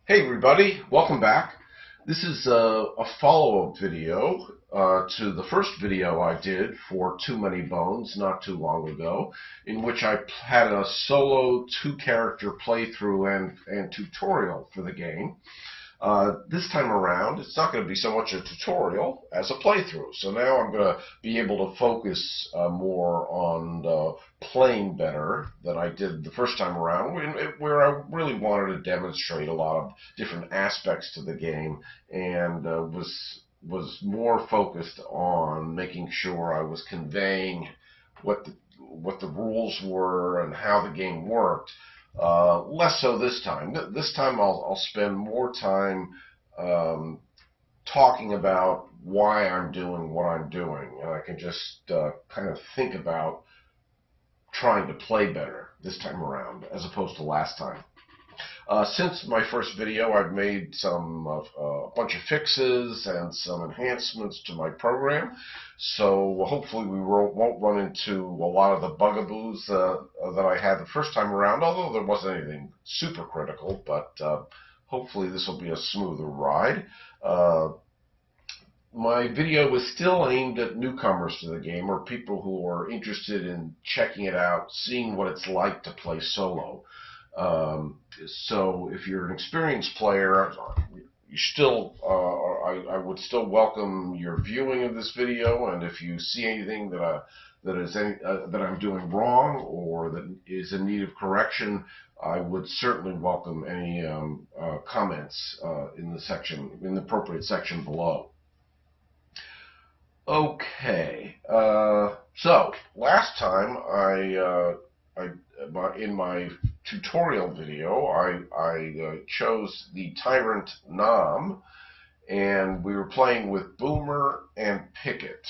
Hey everybody, welcome back. This is a follow-up video to the first video I did for Too Many Bones not too long ago, in which I had a solo two-character playthrough and tutorial for the game. This time around, it's not going to be so much a tutorial as a playthrough. So now I'm going to be able to focus more on playing better than I did the first time around, where I really wanted to demonstrate a lot of different aspects to the game and was more focused on making sure I was conveying what the rules were and how the game worked. Less so this time. This time I'll spend more time talking about why I'm doing what I'm doing, and I can just kind of think about trying to play better this time around as opposed to last time. Since my first video, I've made a bunch of fixes and some enhancements to my program, so hopefully we won't run into a lot of the bugaboos that I had the first time around, although there wasn't anything super critical, but hopefully this will be a smoother ride. My video was still aimed at newcomers to the game, or people who are interested in checking it out, seeing what it's like to play solo. So if you're an experienced player, I would still welcome your viewing of this video, and if you see anything that I'm doing wrong or that is in need of correction, I would certainly welcome any comments in the appropriate section below. Okay, so last time in my tutorial video, I chose the Tyrant Nom, and we were playing with Boomer and Picket.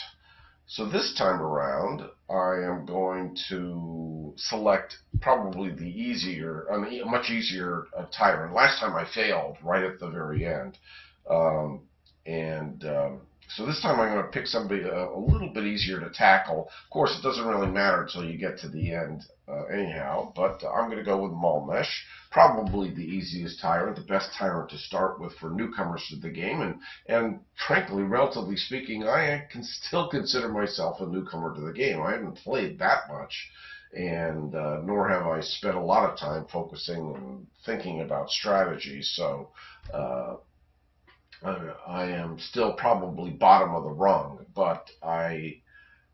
So this time around, I am going to select probably a much easier Tyrant. Last time I failed right at the very end, so this time I'm going to pick somebody a little bit easier to tackle. Of course, it doesn't really matter until you get to the end anyhow, but I'm going to go with Malmesh, probably the easiest Tyrant, the best Tyrant to start with for newcomers to the game, and frankly, relatively speaking, I can still consider myself a newcomer to the game. I haven't played that much, and nor have I spent a lot of time focusing and thinking about strategy, so I am still probably bottom of the rung, but I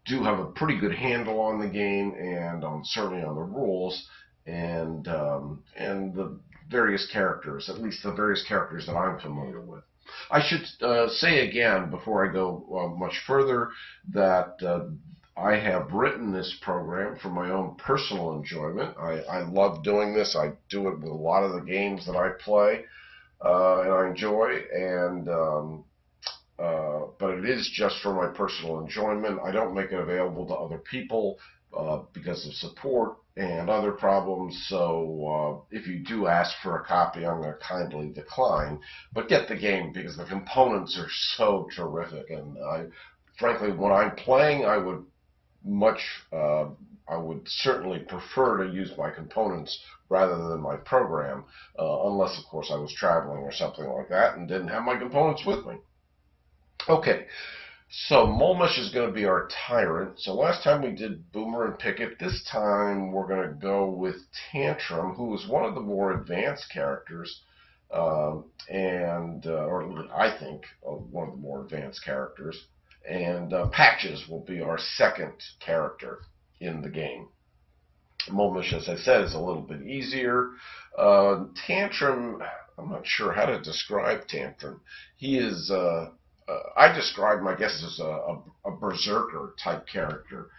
do have a pretty good handle on the game and certainly on the rules and the various characters, at least the various characters that I'm familiar with. I should say again, before I go much further, that I have written this program for my own personal enjoyment. I love doing this. I do it with a lot of the games that I play. And I enjoy, but it is just for my personal enjoyment. I don't make it available to other people because of support and other problems. So if you do ask for a copy, I'm going to kindly decline. But get the game because the components are so terrific, and frankly, when I'm playing, I would certainly prefer to use my components rather than my program, unless, of course, I was traveling or something like that and didn't have my components with me. Okay, so Malmesh is going to be our Tyrant. So last time we did Boomer and Picket. This time we're going to go with Tantrum, who is one of the more advanced characters, or I think one of the more advanced characters. And Patches will be our second character in the game. Malmesh, as I said, is a little bit easier. Tantrum, I'm not sure how to describe Tantrum. He is, I describe him, I guess, as a berserker type character.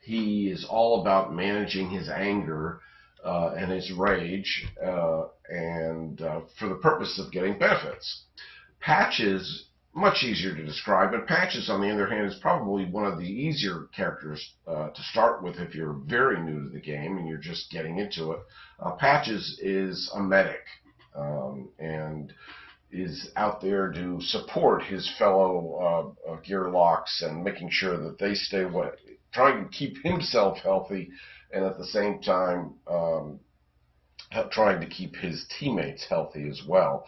He is all about managing his anger and his rage, and for the purpose of getting benefits. Patches, much easier to describe, and Patches, on the other hand, is probably one of the easier characters to start with if you're very new to the game and you're just getting into it. Patches is a medic and is out there to support his fellow gearlocks and making sure that they stay away, trying to keep himself healthy and at the same time trying to keep his teammates healthy as well.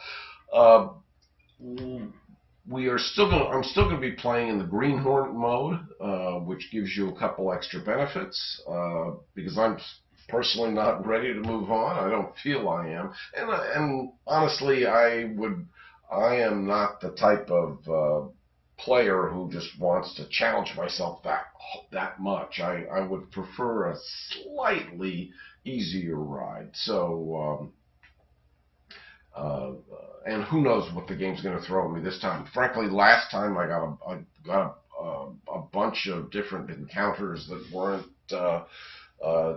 Uh, I'm still going to be playing in the greenhorn mode, which gives you a couple extra benefits, because I'm personally not ready to move on. I don't feel I am, and honestly, I am not the type of player who just wants to challenge myself that much. I would prefer a slightly easier ride. So. And who knows what the game's going to throw at me this time. Frankly, last time I got a bunch of different encounters that weren't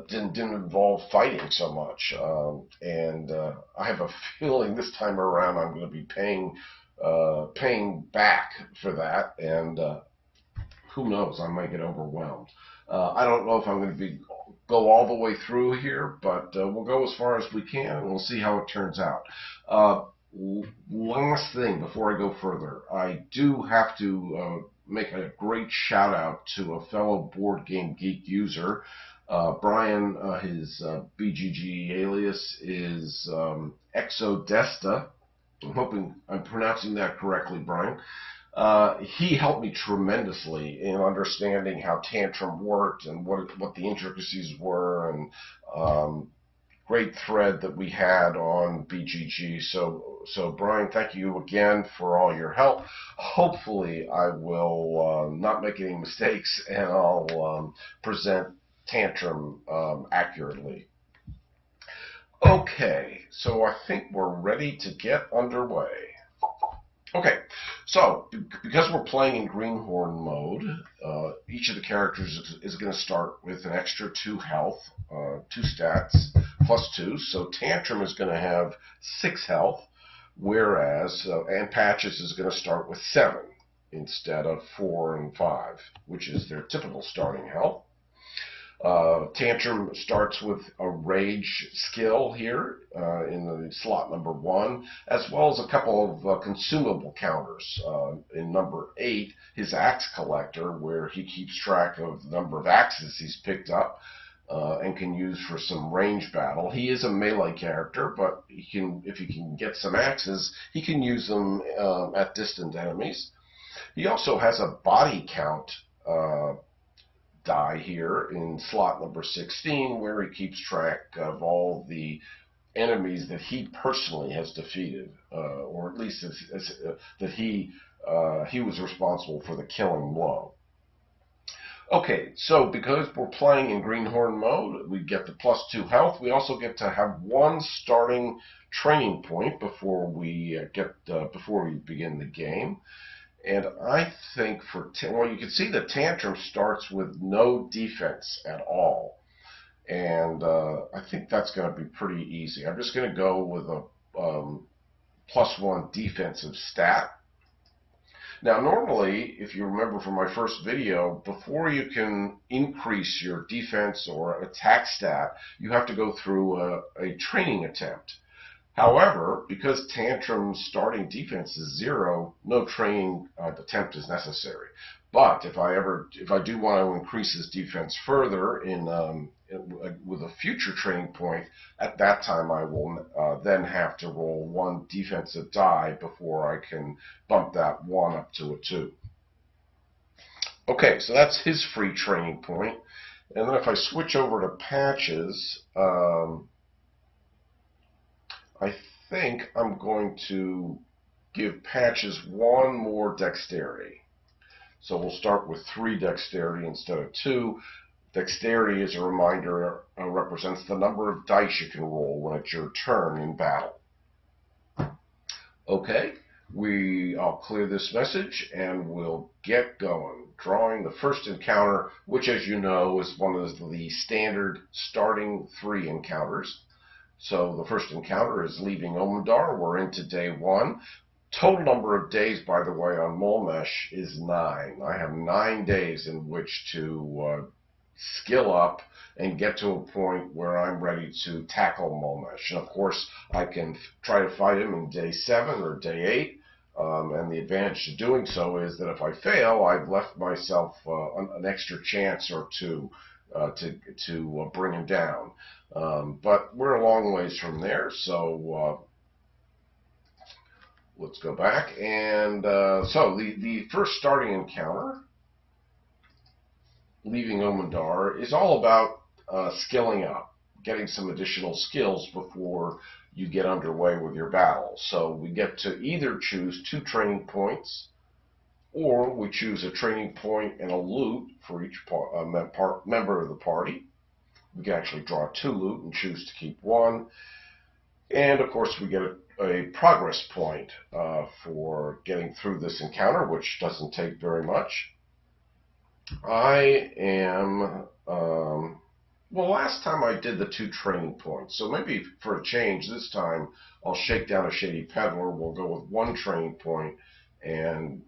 didn't involve fighting so much, and I have a feeling this time around I'm going to be paying back for that, and who knows, I might get overwhelmed. I don't know if I'm going to go all the way through here, but we'll go as far as we can, and we'll see how it turns out. Last thing before I go further, I do have to make a great shout out to a fellow Board Game Geek user. Brian, his BGG alias is Exodesta. I'm hoping I'm pronouncing that correctly, Brian. He helped me tremendously in understanding how Tantrum worked and what the intricacies were, and great thread that we had on BGG. So Brian, thank you again for all your help. Hopefully I will not make any mistakes, and I'll present Tantrum accurately. Okay, so I think we're ready to get underway. Okay, so because we're playing in greenhorn mode, each of the characters is going to start with an extra 2 health, 2 stats, plus 2. So Tantrum is going to have 6 health, whereas and Patches is going to start with 7 instead of 4 and 5, which is their typical starting health. Tantrum starts with a rage skill here in the slot number 1, as well as a couple of consumable counters. In number 8, his axe collector, where he keeps track of the number of axes he's picked up and can use for some range battle. He is a melee character, but if he can get some axes, he can use them at distant enemies. He also has a body count die here in slot number 16, where he keeps track of all the enemies that he personally has defeated, or at least that he was responsible for the killing blow. Okay, so because we're playing in greenhorn mode, we get the plus 2 health. We also get to have 1 starting training point before we begin the game. And I think you can see that Tantrum starts with no defense at all. And I think that's going to be pretty easy. I'm just going to go with a plus 1 defensive stat. Now, normally, if you remember from my first video, before you can increase your defense or attack stat, you have to go through a training attempt. However, because Tantrum's starting defense is 0, no training attempt is necessary. But if I do want to increase his defense further with a future training point, at that time I will then have to roll 1 defensive die before I can bump that 1 up to a 2. Okay, so that's his free training point. And then if I switch over to Patches, I think I'm going to give Patches 1 more dexterity. So we'll start with 3 dexterity instead of 2. Dexterity, as a reminder, represents the number of dice you can roll when it's your turn in battle. Okay, I'll clear this message and we'll get going. Drawing the first encounter, which, as you know, is one of the standard starting 3 encounters. So the first encounter is leaving Omendar. We're into day 1. Total number of days, by the way, on Molmesh is 9. I have 9 days in which to skill up and get to a point where I'm ready to tackle Molmesh. And of course, I can try to fight him in day 7 or day 8. And the advantage to doing so is that if I fail, I've left myself an extra chance or 2 to bring him down. But we're a long ways from there, so let's go back. And so the first starting encounter, leaving Omandar, is all about skilling up, getting some additional skills before you get underway with your battle. So we get to either choose 2 training points, or we choose a training point and a loot for each member of the party. We can actually draw 2 loot and choose to keep 1. And of course we get a progress point for getting through this encounter, which doesn't take very much. I am, well, last time I did the 2 training points, so maybe for a change this time I'll shake down a Shady Peddler. We'll go with 1 training point and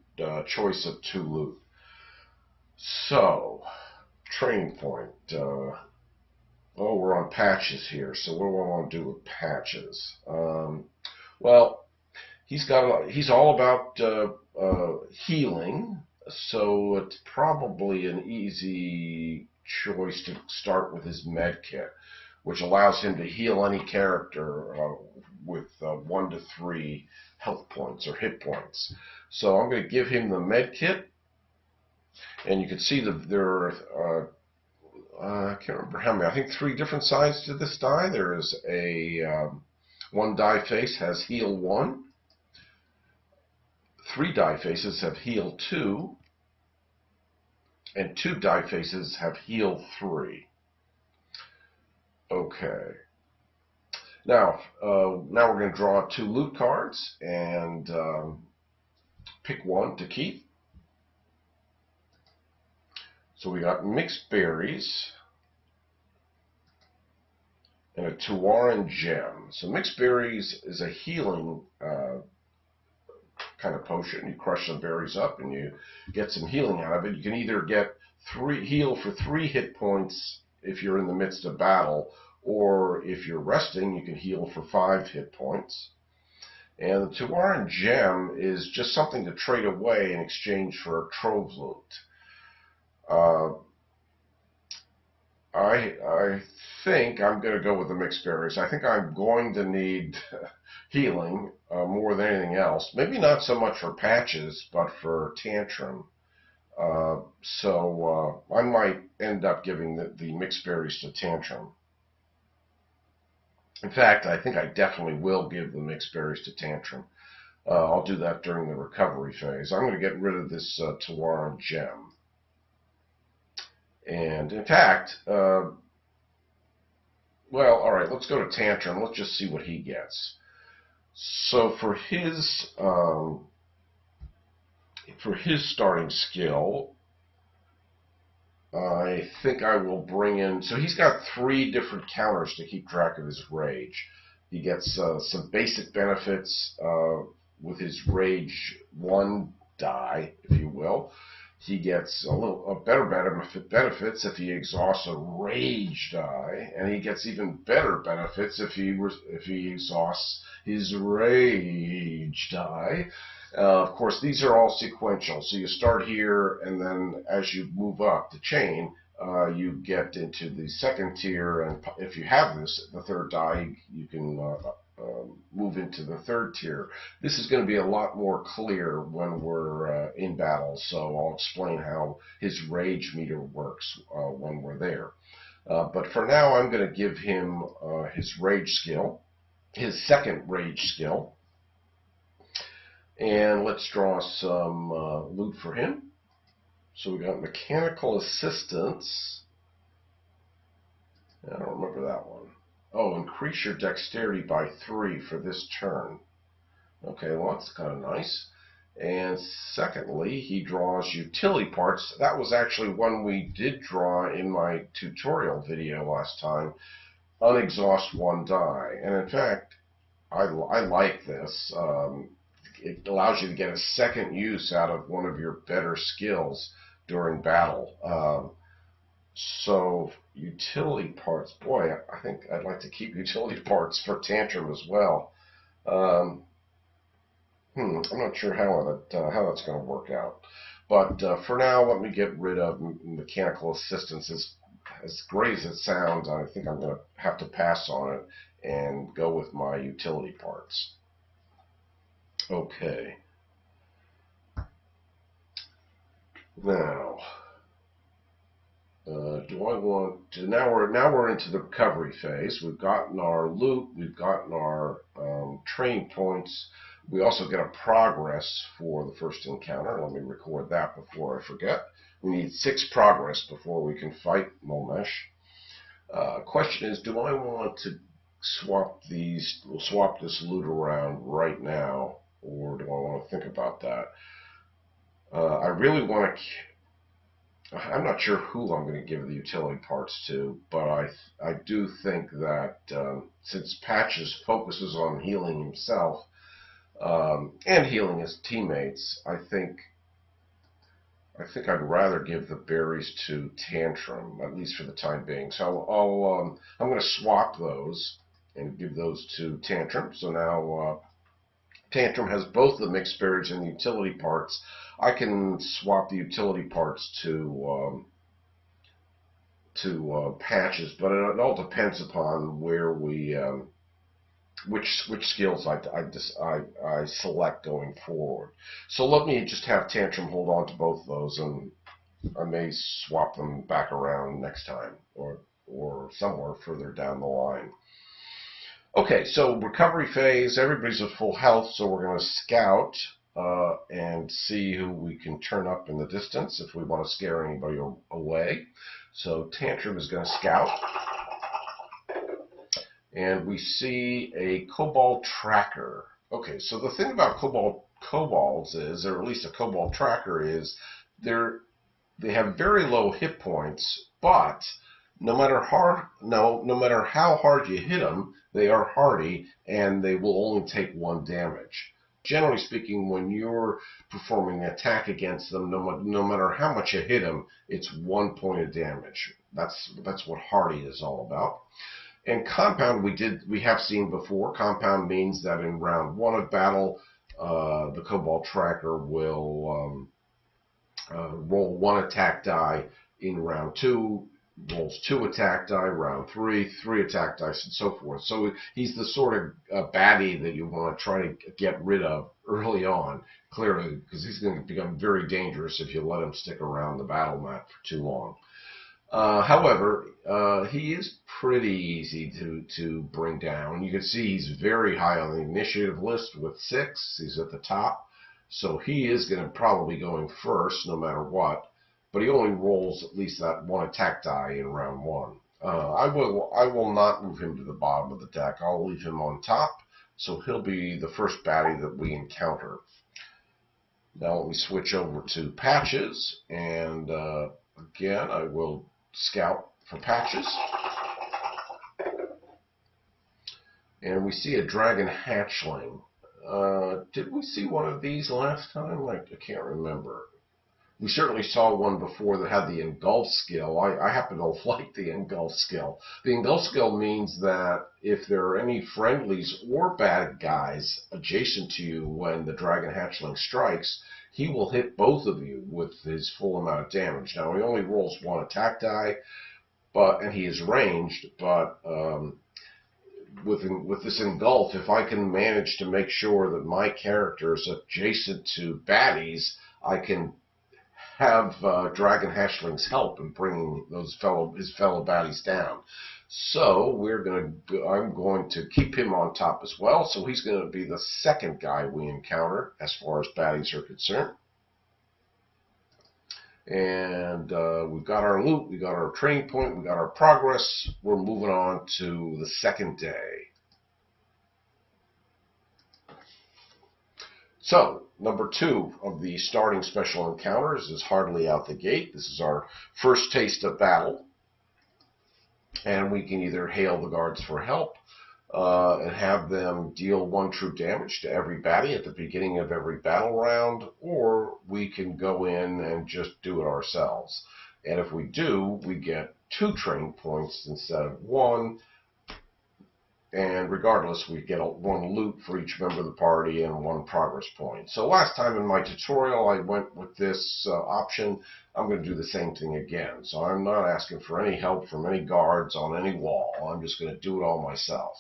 choice of 2 loot. So, training point. Oh, we're on Patches here, so what do I want to do with Patches? Well, he's all about healing, so it's probably an easy choice to start with his med kit, which allows him to heal any character with 1 to 3 health points or hit points. So I'm going to give him the med kit, and you can see that there are I can't remember how many. I think 3 different sides to this die. There is a 1 die face has heal 1. 3 die faces have heal 2. And 2 die faces have heal 3. Okay. Now we're going to draw 2 loot cards and pick 1 to keep. So we got mixed berries and a Tuaran gem. So mixed berries is a healing kind of potion. You crush some berries up and you get some healing out of it. You can either get heal for 3 hit points if you're in the midst of battle, or if you're resting, you can heal for 5 hit points. And the Tuaran gem is just something to trade away in exchange for a trove loot. I think I'm going to go with the mixed berries. I think I'm going to need healing more than anything else. Maybe not so much for Patches, but for Tantrum. So I might end up giving the mixed berries to Tantrum. In fact, I think I definitely will give the mixed berries to Tantrum. I'll do that during the recovery phase. I'm going to get rid of this Tuaran gem. And in fact, well, all right, let's go to Tantrum. Let's just see what he gets. So for his starting skill, I think I will bring in. So he's got 3 different counters to keep track of his rage. He gets some basic benefits with his rage 1 die, if you will. He gets a better benefits if he exhausts a rage die, and he gets even better benefits if he exhausts his rage die. Of course, these are all sequential, so you start here, and then as you move up the chain, you get into the 2nd tier, and if you have the 3rd die, you can move into the 3rd tier. This is going to be a lot more clear when we're in battle, so I'll explain how his rage meter works when we're there. But for now, I'm going to give him his rage skill, his 2nd rage skill. And let's draw some loot for him. So we got mechanical assistance. I don't remember that one. Oh, increase your dexterity by 3 for this turn. Okay, well, that's kind of nice. And secondly, he draws utility parts. That was actually one we did draw in my tutorial video last time. Unexhaust 1 die. And in fact, I like this. It allows you to get a 2nd use out of one of your better skills during battle. So utility parts, boy, I think I'd like to keep utility parts for Tantrum as well. I'm not sure how that's going to work out. But for now, let me get rid of mechanical assistance. It as great as it sounds, I think I'm going to have to pass on it and go with my utility parts. Okay. Now, do I want to? Now we're into the recovery phase. We've gotten our loot. We've gotten our training points. We also get a progress for the first encounter. Let me record that before I forget. We need 6 progress before we can fight Momesh. Question is, do I want to swap this loot around right now, or do I want to think about that? I really want to. I'm not sure who I'm going to give the utility parts to, but I do think that since Patches focuses on healing himself and healing his teammates, I think I'd rather give the berries to Tantrum, at least for the time being. So I'm going to swap those and give those to Tantrum. So now Tantrum has both the mixed berries and the utility parts. I can swap the utility parts to Patches, but it all depends upon where we which skills I select going forward. So let me just have Tantrum hold on to both of those, and I may swap them back around next time or somewhere further down the line. Okay, so recovery phase, everybody's at full health, so we're going to scout and see who we can turn up in the distance if we want to scare anybody away. So Tantrum is going to scout. And we see a Cobalt tracker. Okay, so the thing about kobolds is, or at least a Cobalt tracker is, they have very low hit points, but no matter how hard you hit them, they are hardy and they will only take 1 damage. Generally speaking, when you're performing an attack against them, no matter how much you hit them, it's 1 point of damage. That's what hardy is all about. And compound we have seen before. Compound means that in round 1 of battle, the Cobalt tracker will roll 1 attack die. In round 2, rolls 2 attack die. Round 3, 3 attack dice, and so forth. So he's the sort of baddie that you want to try to get rid of early on, clearly, because he's going to become very dangerous if you let him stick around the battle map for too long. However, he is pretty easy to bring down. You can see he's very high on the initiative list with 6. He's at the top. So he is going to probably be going first no matter what. But he only rolls at least that 1 attack die in round 1. I will not move him to the bottom of the deck. I'll leave him on top. So he'll be the first baddie that we encounter. Now let me switch over to Patches. And again, I will scout for Patches. And we see a dragon hatchling. Did we see one of these last time? I can't remember. We certainly saw one before that had the engulf skill. I happen to like the engulf skill. The engulf skill means that if there are any friendlies or bad guys adjacent to you when the dragon hatchling strikes, he will hit both of you with his full amount of damage. Now, he only rolls 1 attack die, and he is ranged, but with this engulf, if I can manage to make sure that my character is adjacent to baddies, I can have Dragon Hatchling's help in bringing his fellow baddies down. So I'm going to keep him on top as well. So he's going to be the second guy we encounter as far as baddies are concerned. And we've got our loot, we got our training point, we got our progress. We're moving on to the second day. So, number 2 of the starting special encounters is hardly out the gate. This is our first taste of battle. And we can either hail the guards for help and have them deal 1 true damage to every baddie at the beginning of every battle round, or we can go in and just do it ourselves. And if we do, we get 2 training points instead of 1. And regardless, we get one loot for each member of the party and one progress point. So last time in my tutorial, I went with this option. I'm going to do the same thing again. So I'm not asking for any help from any guards on any wall. I'm just going to do it all myself.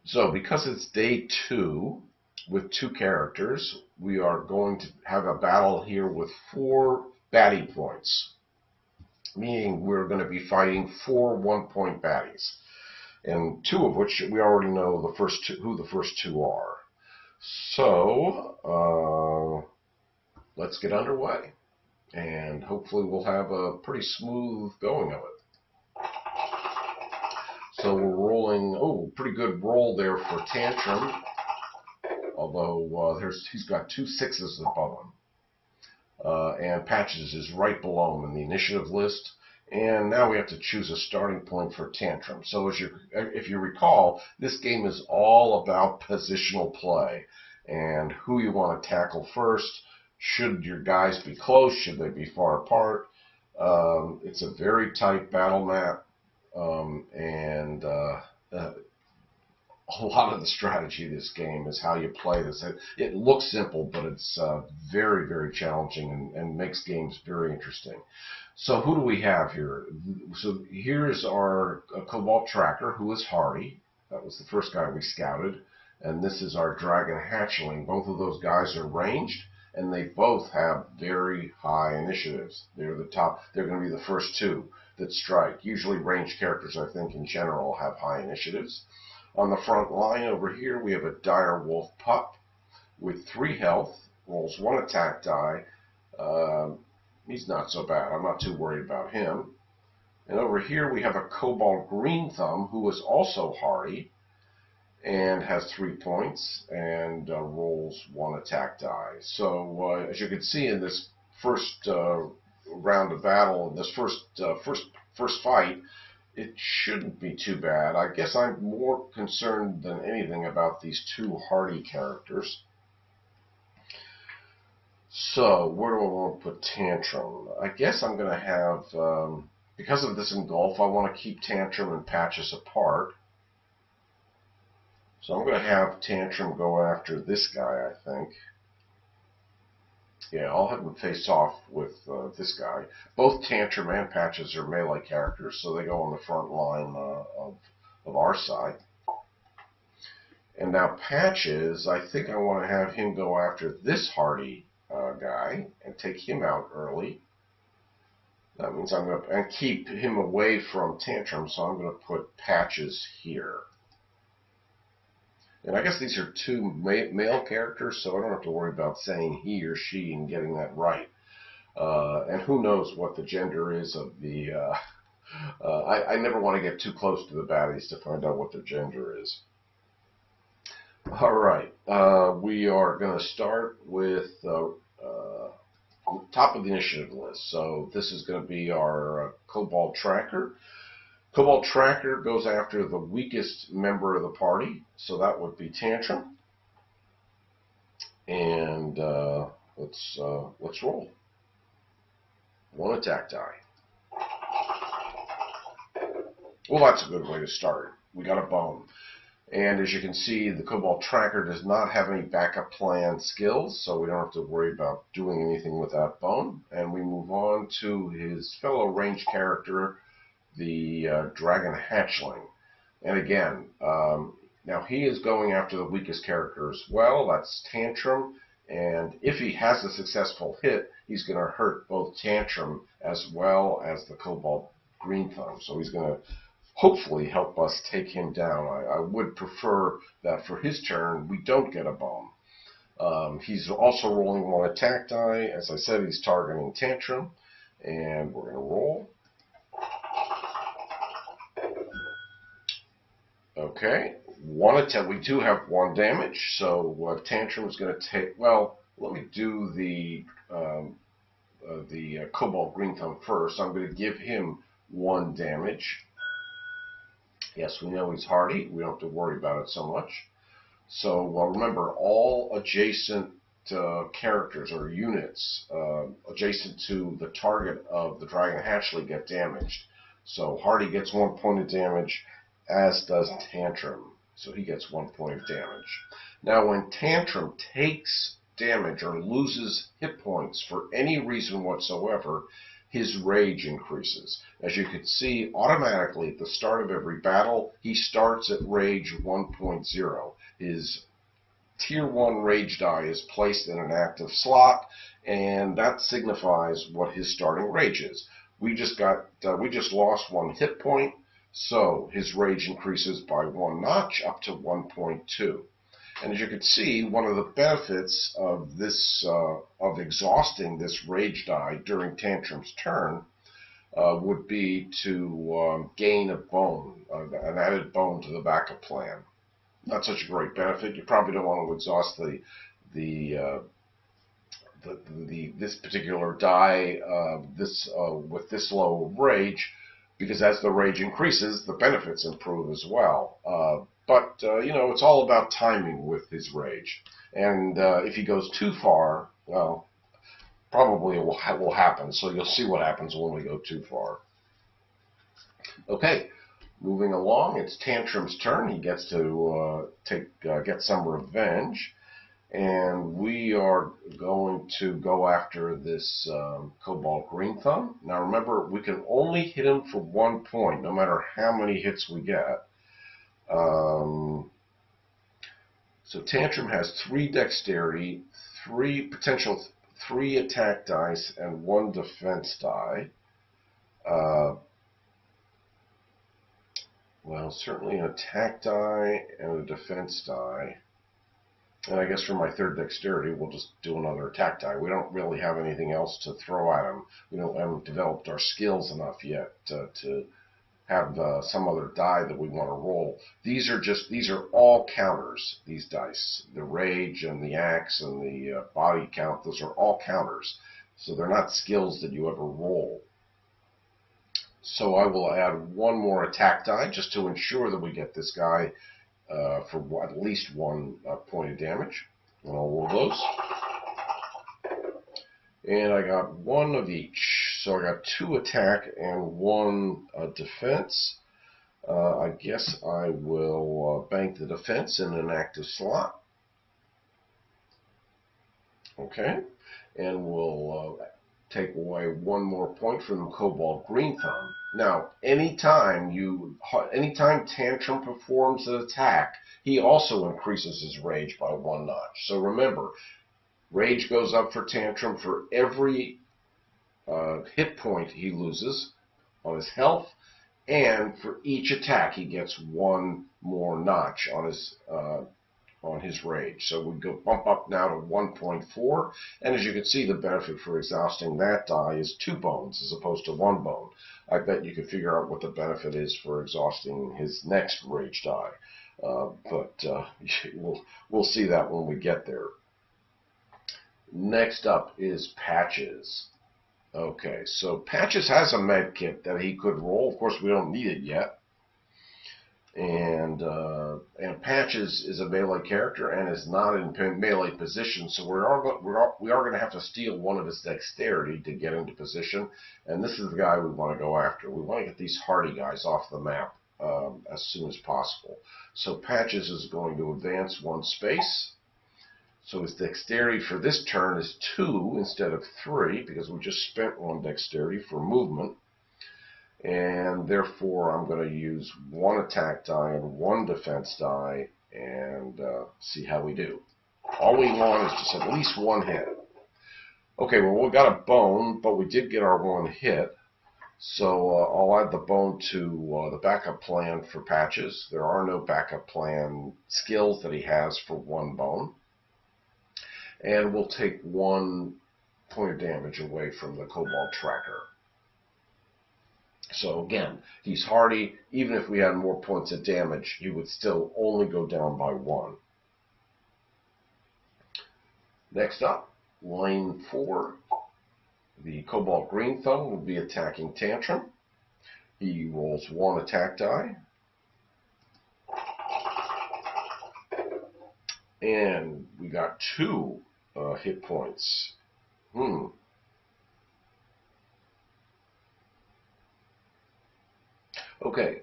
So because it's day 2 with 2 characters, we are going to have a battle here with 4 baddie points, meaning we're going to be fighting 4 one-point baddies, and 2 of which we already know who the first 2 are. So let's get underway, and hopefully we'll have a pretty smooth going of it. So we're rolling, pretty good roll there for Tantrum, although he's got 2 6s above him. And Patches is right below him in the initiative list. And now we have to choose a starting point for Tantrum. So if you recall, this game is all about positional play and who you want to tackle first. Should your guys be close? Should they be far apart? It's a very tight battle map, and a lot of the strategy of this game is how you play this. It looks simple, but it's very, very challenging and makes games very interesting. So who do we have here? So here's our Cobalt Tracker, who is Hardy. That was the first guy we scouted. And this is our Dragon Hatchling. Both of those guys are ranged, and they both have very high initiatives. They're the top. They're going to be the first 2 that strike. Usually ranged characters, I think, in general, have high initiatives. On the front line over here, we have a Dire Wolf Pup with 3 health, rolls 1 attack die. He's not so bad. I'm not too worried about him. And over here, we have a Cobalt Green Thumb, who is also hardy and has 3 points and rolls 1 attack die. So as you can see in this first round of battle, this first fight, it shouldn't be too bad. I guess I'm more concerned than anything about these 2 hardy characters. So where do I want to put Tantrum? I guess I'm going to have, because of this engulf, I want to keep Tantrum and Patches apart. So I'm going to have Tantrum go after this guy, I think. Yeah, I'll have him face off with this guy. Both Tantrum and Patches are melee characters, so they go on the front line of our side. And now Patches, I think I want to have him go after this hardy guy and take him out early. That means I'm going to keep him away from Tantrum, so I'm going to put Patches here. And I guess these are 2 male characters, so I don't have to worry about saying he or she and getting that right. And who knows what the gender is of the... I never want to get too close to the baddies to find out what their gender is. All right, we are going to start with top of the initiative list. So this is going to be our Cobalt Tracker. Cobalt Tracker goes after the weakest member of the party, so that would be Tantrum. And let's roll. 1 attack die. Well, that's a good way to start. We got a bone. And as you can see, the Cobalt Tracker does not have any backup plan skills, so we don't have to worry about doing anything with that bone. And we move on to his fellow ranged character, the Dragon Hatchling. And again, now he is going after the weakest character as well. That's Tantrum. And if he has a successful hit, he's going to hurt both Tantrum as well as the Cobalt Green Thumb. So he's going to hopefully help us take him down. I would prefer that for his turn we don't get a bone. He's also rolling 1 attack die. As I said, he's targeting Tantrum. And we're going to roll. Okay, 1 attack. We do have 1 damage, so Tantrum is going to take. Well, let me do the Cobalt Green Thumb first. I'm going to give him 1 damage. Yes, we know he's hardy. We don't have to worry about it so much. So remember, all adjacent characters or units adjacent to the target of the Dragon Hatchling get damaged. So Hardy gets 1 point of damage, as does Tantrum. So he gets 1 point of damage. Now when Tantrum takes damage or loses hit points for any reason whatsoever, his rage increases. As you can see, automatically at the start of every battle, he starts at rage 1.0. His Tier 1 rage die is placed in an active slot, and that signifies what his starting rage is. We just lost 1 hit point, so his rage increases by 1 notch up to 1.2. And as you can see, one of the benefits of this, of exhausting this rage die during Tantrum's turn, would be to gain a bone, an added bone to the backup plan. Not such a great benefit. You probably don't want to exhaust this particular die with this low rage, because as the rage increases, the benefits improve as well. But you know, it's all about timing with his rage, and if he goes too far, well, probably it will happen. So you'll see what happens when we go too far. Okay. Moving along, it's Tantrum's turn. He gets to get some revenge, and we are going to go after this Cobalt Green Thumb. Now remember, we can only hit him for 1 point, no matter how many hits we get. So Tantrum has 3 dexterity, 3 attack dice, and 1 defense die. Well, certainly an attack die and a defense die. And I guess for my 3rd dexterity, we'll just do another attack die. We don't really have anything else to throw at him. We haven't developed our skills enough yet to have some other die that we want to roll. These are all counters, these dice. The rage and the axe and the body count, those are all counters. So they're not skills that you ever roll. So I will add 1 more attack die just to ensure that we get this guy for at least 1 point of damage. And I'll roll those. And I got 1 of each. So I got 2 attack and 1 defense. I guess I will bank the defense in an active slot. Okay. And we'll take away 1 more point from the Cobalt Green Thumb. Now, anytime Tantrum performs an attack, he also increases his rage by 1 notch. So remember, rage goes up for Tantrum for every hit point he loses on his health, and for each attack he gets 1 more notch on his rage. So we go bump up now to 1.4, and as you can see, the benefit for exhausting that die is 2 bones as opposed to 1 bone. I bet you can figure out what the benefit is for exhausting his next rage die, but we'll see that when we get there. Next up is Patches. Okay, so Patches has a med kit that he could roll. Of course, we don't need it yet. And Patches is a melee character and is not in melee position, so we are going to have to steal 1 of his dexterity to get into position. And this is the guy we want to go after. We want to get these hardy guys off the map as soon as possible. So Patches is going to advance 1 space. So his dexterity for this turn is 2 instead of 3, because we just spent 1 dexterity for movement. And therefore, I'm going to use 1 attack die and 1 defense die and see how we do. All we want is just at least 1 hit. Okay, well, we got a bone, but we did get our 1 hit. So I'll add the bone to the backup plan for Patches. There are no backup plan skills that he has for 1 bone. And we'll take 1 point of damage away from the Cobalt Tracker. So again, he's hardy. Even if we had more points of damage, he would still only go down by 1. Next up, lane 4. The Cobalt Green Thumb will be attacking Tantrum. He rolls 1 attack die. And we got 2 hit points. Okay,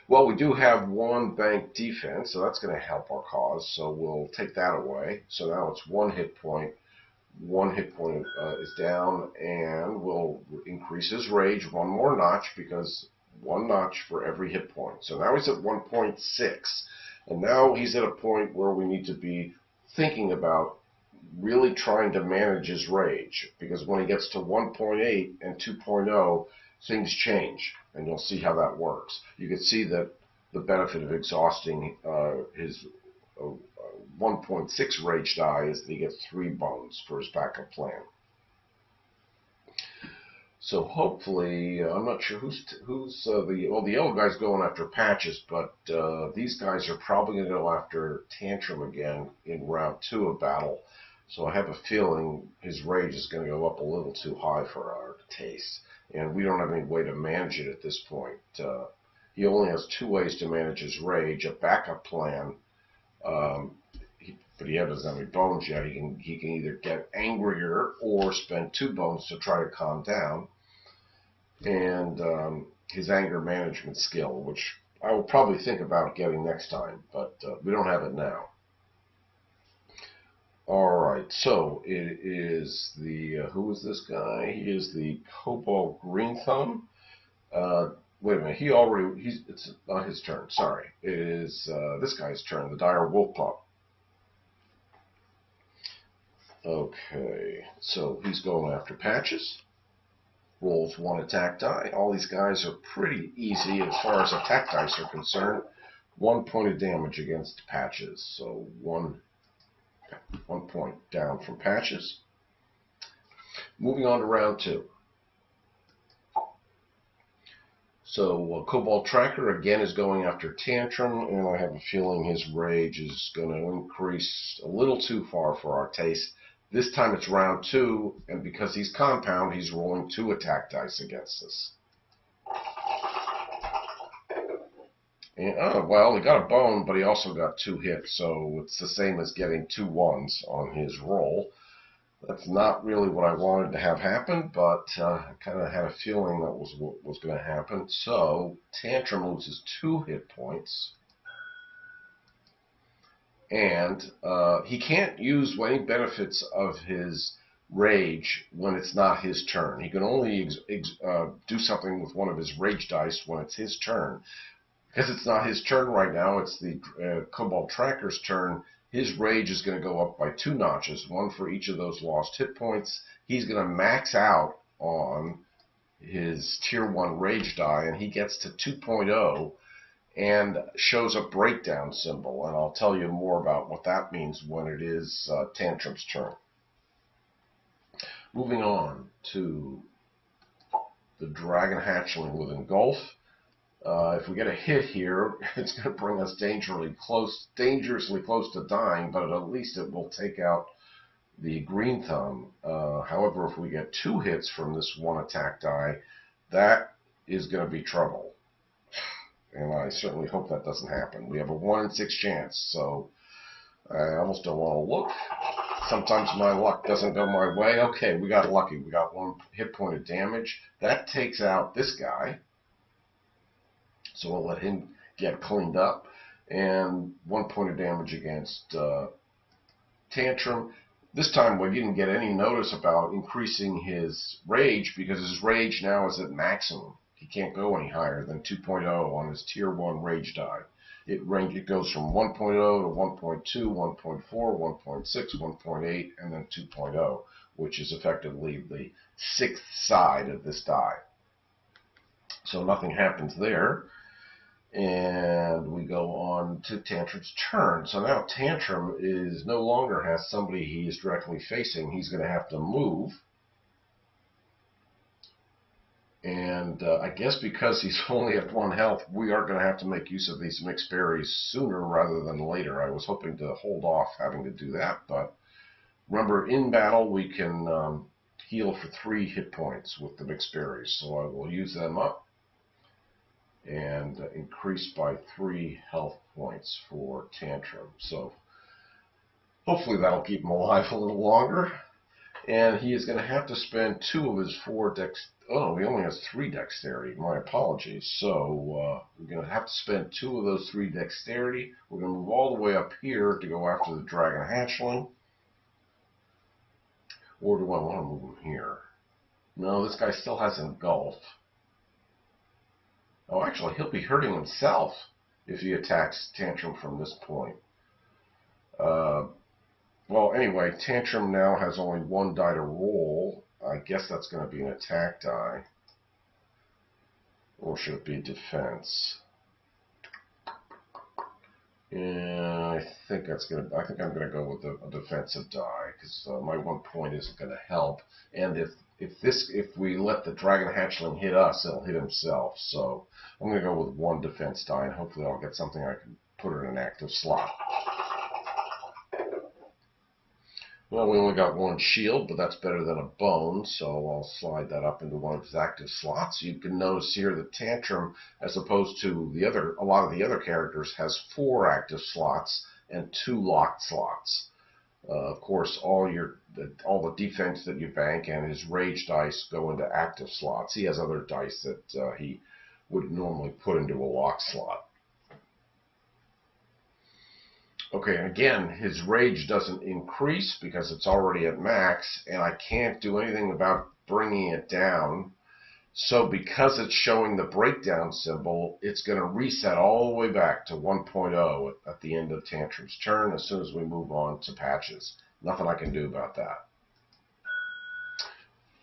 Well, we do have one bank defense, so that's going to help our cause. So we'll take that away. So now it's 1 hit point. 1 hit point is down, and we'll increase his rage 1 more notch, because 1 notch for every hit point. So now he's at 1.6, and now he's at a point where we need to be thinking about really trying to manage his rage, because when he gets to 1.8 and 2.0, things change, and you'll see how that works. You can see that the benefit of exhausting his 1.6 rage die is that he gets 3 bones for his backup plan. So hopefully, I'm not sure who's the yellow guy's going after Patches, but these guys are probably going to go after Tantrum again in round 2 of battle. So I have a feeling his rage is going to go up a little too high for our taste, and we don't have any way to manage it at this point. He only has 2 ways to manage his rage: a backup plan. But he doesn't have any bones yet. He can either get angrier or spend 2 bones to try to calm down, and his anger management skill, which I will probably think about getting next time, but we don't have it now. All right, so it is the who is this guy? He is the Cobalt Green Thumb. Wait a minute, it's not his turn. Sorry, it is this guy's turn, the Dire Wolf Pup. Okay, so he's going after Patches. Rolls 1 attack die. All these guys are pretty easy as far as attack dice are concerned. 1 point of damage against Patches, so one point down from Patches. Moving on to round 2. So Cobalt Tracker again is going after Tantrum, and I have a feeling his rage is going to increase a little too far for our taste. This time it's round 2, and because he's compound, he's rolling 2 attack dice against us. And, oh, well, he got a bone, but he also got 2 hits, so it's the same as getting 2 1s on his roll. That's not really what I wanted to have happen, but I kind of had a feeling that was what was going to happen. So Tantrum loses 2 hit points. And he can't use any benefits of his rage when it's not his turn. He can only do something with one of his rage dice when it's his turn. Because it's not his turn right now, it's the Cobalt Tracker's turn. His rage is going to go up by 2 notches, 1 for each of those lost hit points. He's going to max out on his Tier 1 rage die, and he gets to 2.0 and shows a breakdown symbol. And I'll tell you more about what that means when it is Tantrum's turn. Moving on to the Dragon Hatchling with Engulf. If we get a hit here, it's going to bring us dangerously close to dying, but at least it will take out the Green Thumb. However, if we get 2 hits from this 1 attack die, that is going to be trouble. And I certainly hope that doesn't happen. We have a 1 in 6 chance, so I almost don't want to look. Sometimes my luck doesn't go my way. Okay, we got lucky. We got 1 hit point of damage. That takes out this guy. So we'll let him get cleaned up. And 1 point of damage against Tantrum. This time we didn't get any notice about increasing his rage, because his rage now is at maximum. He can't go any higher than 2.0 on his Tier 1 rage die. It goes from 1.0 to 1.2, 1.4, 1.6, 1.8, and then 2.0, which is effectively the 6th side of this die. So nothing happens there. And we go on to Tantrum's turn. So now Tantrum is no longer has somebody he is directly facing. He's going to have to move. And I guess because he's only at 1 health, we are going to have to make use of these mixed berries sooner rather than later. I was hoping to hold off having to do that, but remember, in battle we can heal for 3 hit points with the mixed berries. So I will use them up and increase by 3 health points for Tantrum. So hopefully that'll keep him alive a little longer. And he is going to have to spend 2 of his 4 dex. Oh, he only has 3 dexterity. My apologies. So we're going to have to spend 2 of those 3 dexterity. We're going to move all the way up here to go after the dragon hatchling. Or do I want to move him here? No, this guy still has engulf. Oh, actually, he'll be hurting himself if he attacks Tantrum from this point. Well, anyway, Tantrum now has only 1 die to roll. I guess that's going to be an attack die. Or should it be defense? Yeah, I think I'm going to go with a defensive die because my 1 point isn't going to help. And if we let the dragon hatchling hit us, it'll hit himself. So I'm going to go with 1 defense die, and hopefully I'll get something I can put in an active slot. Well, we only got 1 shield, but that's better than a bone, so I'll slide that up into one of his active slots. You can notice here that Tantrum, as opposed to a lot of the other characters, has 4 active slots and 2 locked slots. Of course, all the defense that you bank and his rage dice go into active slots. He has other dice that he would normally put into a lock slot. Okay, and again, his rage doesn't increase because it's already at max, and I can't do anything about bringing it down. So because it's showing the breakdown symbol, it's going to reset all the way back to 1.0 at the end of Tantrum's turn as soon as we move on to Patches. Nothing I can do about that.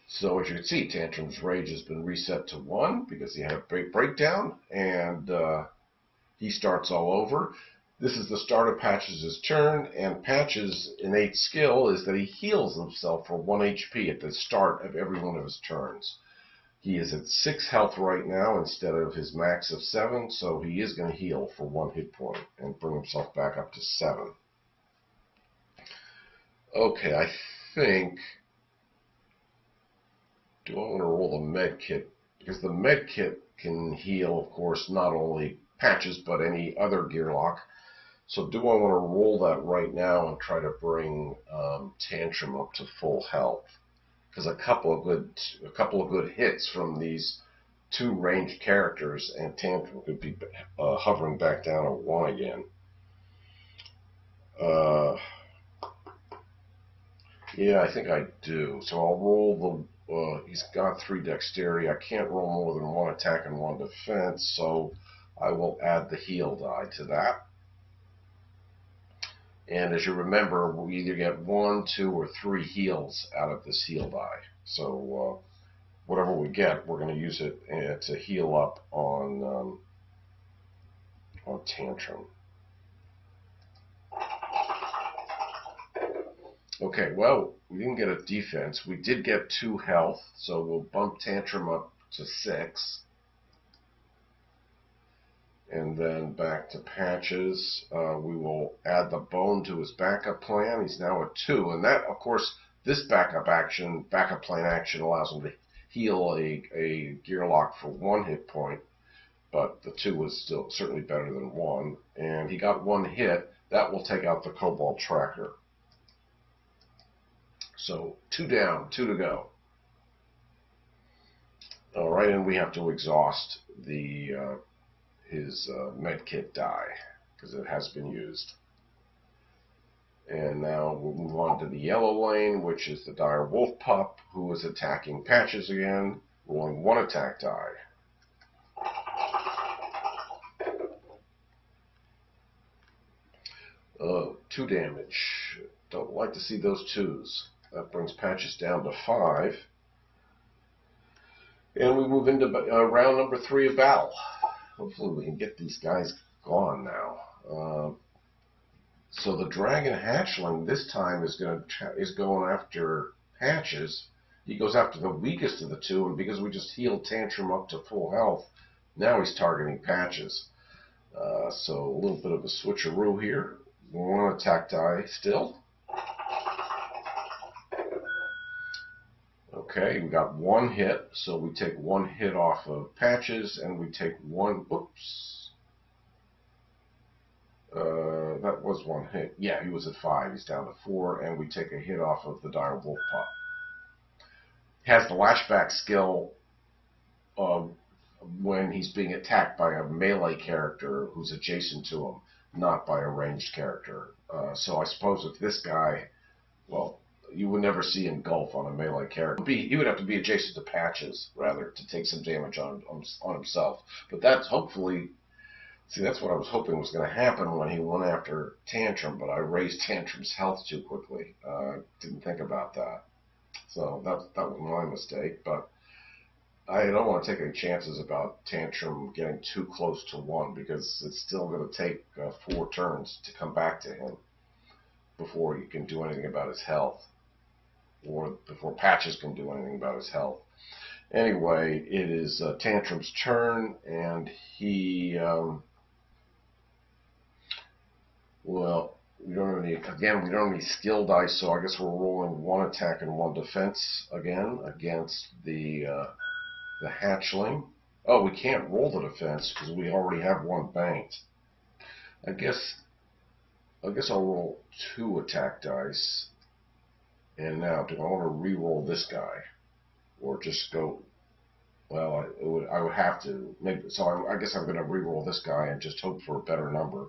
So as you can see, Tantrum's rage has been reset to 1 because he had a big breakdown, and he starts all over. This is the start of Patches' turn, and Patches' innate skill is that he heals himself for 1 HP at the start of every one of his turns. He is at 6 health right now instead of his max of 7, so he is going to heal for 1 hit point and bring himself back up to 7. Okay, I think... Do I want to roll the med kit? Because the med kit can heal, of course, not only Patches, but any other gearlock. So do I want to roll that right now and try to bring Tantrum up to full health? Because a couple of good hits from these 2 ranged characters, and Tantrum could be hovering back down at 1 again. Yeah, I think I do. So I'll roll the. He's got 3 dexterity. I can't roll more than 1 attack and 1 defense, so I will add the heal die to that. And as you remember, we either get 1, 2, or 3 heals out of this heal die. So whatever we get, we're going to use it to heal up on Tantrum. Okay, well, we didn't get a defense. We did get 2 health, so we'll bump Tantrum up to 6. And then back to Patches. We will add the bone to his backup plan. He's now at 2. And that, of course, this backup plan action allows him to heal a gearlock for 1 hit point. But the 2 was still certainly better than 1. And he got 1 hit. That will take out the Cobalt Tracker. So 2 down, 2 to go. All right, and we have to exhaust his medkit die because it has been used. And now we'll move on to the yellow lane, which is the dire wolf pup, who is attacking Patches again, rolling 1 attack die. Oh, 2 damage. Don't like to see those 2s. That brings Patches down to 5. And we move into round number 3 of battle. Hopefully we can get these guys gone now. So the dragon hatchling this time is going after Patches. He goes after the weakest of the 2, and because we just healed Tantrum up to full health, now he's targeting Patches. So a little bit of a switcheroo here. 1 attack die still. Okay, we got 1 hit, so we take 1 hit off of Patches, and we take 1, whoops. That was 1 hit. Yeah, he was at 5, he's down to 4, and we take a hit off of the dire wolf pup. has the lashback skill when he's being attacked by a melee character who's adjacent to him, not by a ranged character. So I suppose if this guy, well, you would never see engulf on a melee character. He would have to be adjacent to Patches, rather, to take some damage on himself. But that's hopefully, see, that's what I was hoping was going to happen when he went after Tantrum, but I raised Tantrum's health too quickly. Didn't think about that. So that was my mistake, but I don't want to take any chances about Tantrum getting too close to 1, because it's still going to take 4 turns to come back to him before he can do anything about his health, or before Patches can do anything about his health. Anyway, it is Tantrum's turn, and he, well, we don't have any skill dice, so I guess we're rolling 1 attack and 1 defense again against the hatchling. Oh, we can't roll the defense because we already have 1 banked. I guess I'll roll 2 attack dice. And now, do I want to re-roll this guy, or just go? Well, I would have to. Maybe so. I guess I'm going to re-roll this guy and just hope for a better number.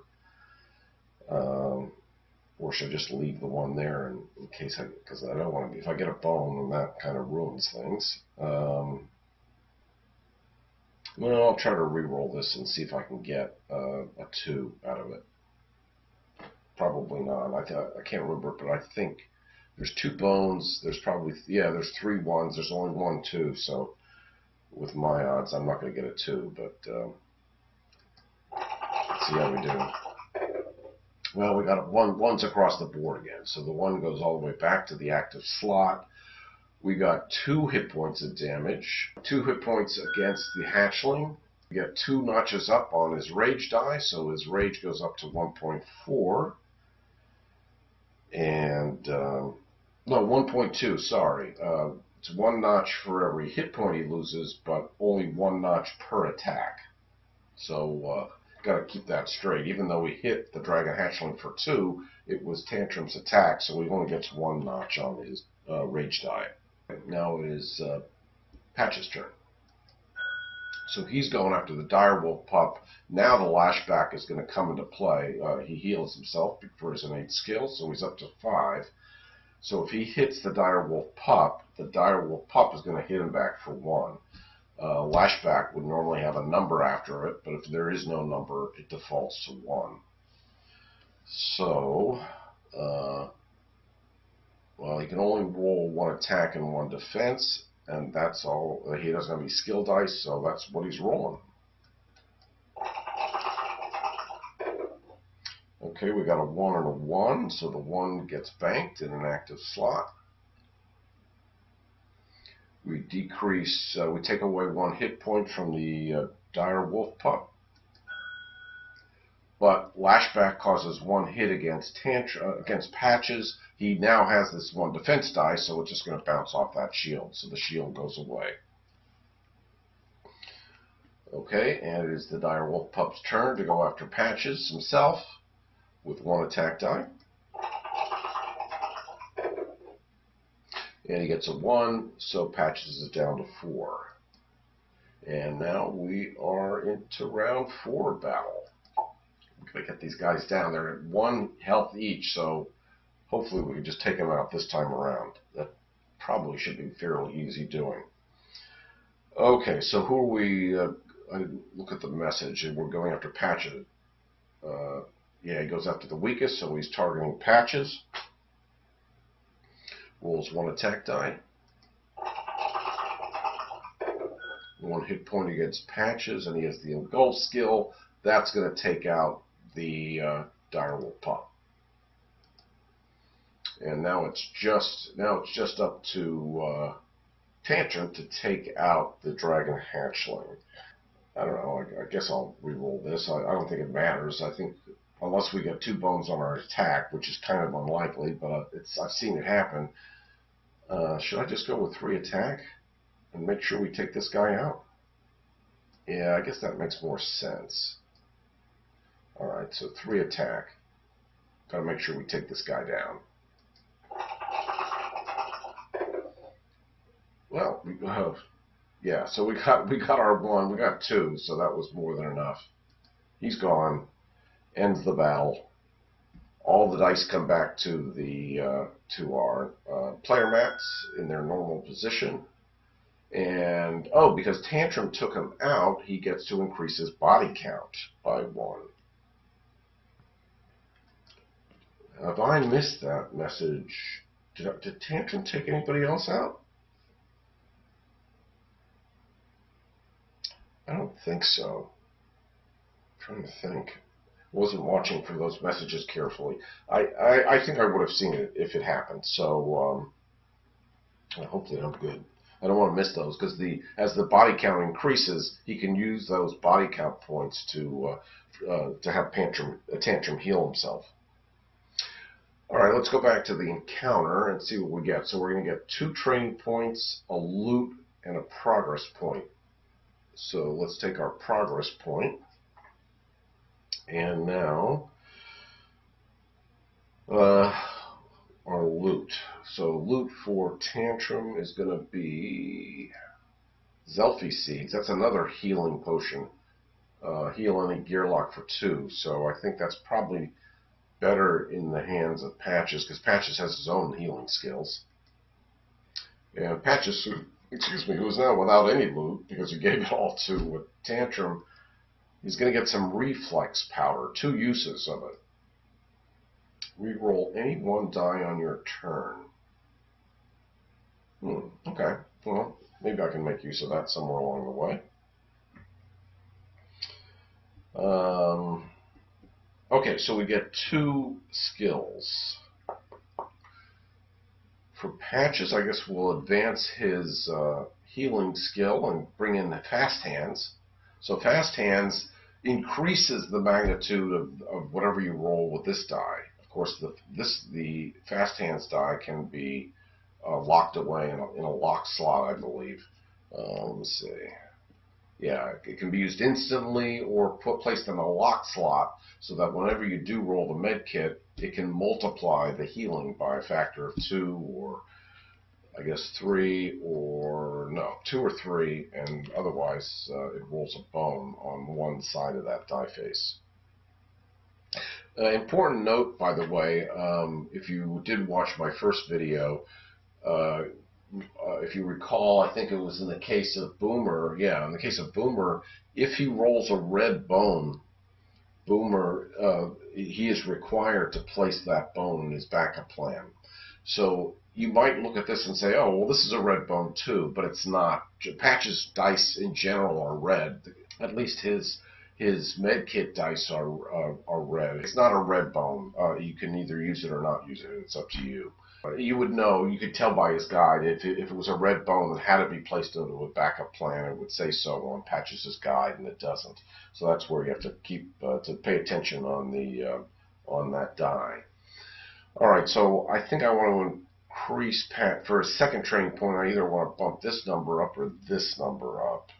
Or should I just leave the 1 there in case because I don't want to. If I get a bone, then that kind of ruins things. Well, I'll try to re-roll this and see if I can get a 2 out of it. Probably not. I can't remember, but I think there's 2 bones. There's probably, there's 3 1s. There's only 1 2. So with my odds, I'm not going to get a 2. But let's see how we do. Well, we got 1's across the board again. So the 1 goes all the way back to the active slot. We got 2 hit points of damage, 2 hit points against the hatchling. We get 2 notches up on his rage die, so his rage goes up to 1.4. And, no, 1.2, sorry. It's 1 notch for every hit point he loses, but only 1 notch per attack. So, got to keep that straight. Even though we hit the Dragon Hatchling for 2, it was Tantrum's attack, so he only gets 1 notch on his rage die. Now it is Patch's turn. So he's going after the Direwolf Pup. Now the lashback is going to come into play. He heals himself for his innate skill, so he's up to 5. So if he hits the Direwolf Pup is going to hit him back for 1. Lashback would normally have a number after it, but if there is no number, it defaults to 1. So, well, he can only roll 1 attack and 1 defense, and that's all. He doesn't have any skill dice, so that's what he's rolling. Okay, we got a 1 and a 1, so the 1 gets banked in an active slot. We decrease, we take away 1 hit point from the dire wolf pup. But Lashback causes 1 hit against Patches. He now has this 1 defense die, so it's just going to bounce off that shield. So the shield goes away. Okay, and it is the dire wolf pup's turn to go after Patches himself with 1 attack die. And he gets a 1, so Patches is down to 4. And now we are into round 4 battle. We're going to get these guys down. They're at 1 health each, so hopefully we can just take them out this time around. That probably should be fairly easy doing. Okay, so who are we? I look at the message, and we're going after Patches. Yeah, he goes after the weakest, so he's targeting Patches. Rolls 1 attack die. 1 hit point against Patches, and he has the engulf skill. That's going to take out the direwolf pup. And now it's just up to Tantrum to take out the dragon hatchling. I don't know. I guess I'll re-roll this. I don't think it matters. I think unless we get 2 bones on our attack, which is kind of unlikely, but I've seen it happen. Should I just go with 3 attack and make sure we take this guy out? Yeah, I guess that makes more sense. Alright, so 3 attack. Gotta make sure we take this guy down. well, yeah, so we got our one. We got two, so that was more than enough. He's gone. Ends the battle. All the dice come back to the to our player mats in their normal position. And, oh, because Tantrum took him out, he gets to increase his body count by 1. Have I missed that message? Did Tantrum take anybody else out? I don't think so. I'm trying to think. Wasn't watching for those messages carefully. I think I would have seen it if it happened. So hopefully I'm good. I don't want to miss those because as the body count increases, he can use those body count points to have Tantrum heal himself. All right, let's go back to the encounter and see what we get. So we're going to get 2 training points, a loot, and a progress point. So let's take our progress point. And now our loot. So loot for Tantrum is going to be Zelfie Seeds. That's another healing potion. Heal any gear lock for 2. So I think that's probably better in the hands of Patches, because Patches has his own healing skills. And Patches, excuse me, who is now without any loot because he gave it all to Tantrum, he's going to get some reflex powder. 2 uses of it. Reroll any 1 die on your turn. Okay. Well, maybe I can make use of that somewhere along the way. Okay, so we get 2 skills. For Patches, I guess we'll advance his healing skill and bring in the Fast Hands. So Fast Hands increases the magnitude of whatever you roll with this die. Of course, the Fast Hands die can be locked away in a lock slot, I believe. Let me see. Yeah, it can be used instantly or placed in a lock slot so that whenever you do roll the med kit, it can multiply the healing by a factor of 2 or I guess 3 or no, 2 or 3, and otherwise it rolls a bone on one side of that die face. Important note, by the way, if you did watch my first video, if you recall, I think it was in the case of Boomer, in the case of Boomer, if he rolls a red bone, Boomer, he is required to place that bone in his backup plan. So you might look at this and say, oh, well, this is a red bone too, but it's not. Patch's dice in general are red. At least his medkit dice are red. It's not a red bone. You can either use it or not use it. It's up to you. You would know, you could tell by his guide, if it was a red bone that had to be placed into a backup plan, it would say so on Patches' guide, and it doesn't. So that's where you have to keep to pay attention on that die. All right, so I think I want to increase for a second training point. I either want to bump this number up or this number up.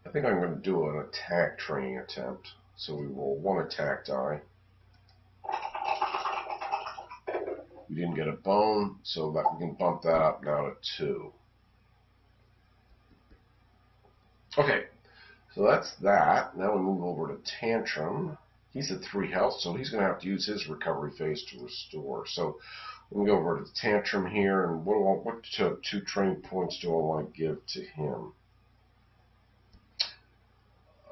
I think I'm going to do an attack training attempt. So we roll 1 attack die. We didn't get a bone, so that we can bump that up now to 2. Okay, so that's that. Now we move over to Tantrum. He's at 3 health, so he's going to have to use his recovery phase to restore. So we can go over to Tantrum here, and what 2 training points do I want to give to him?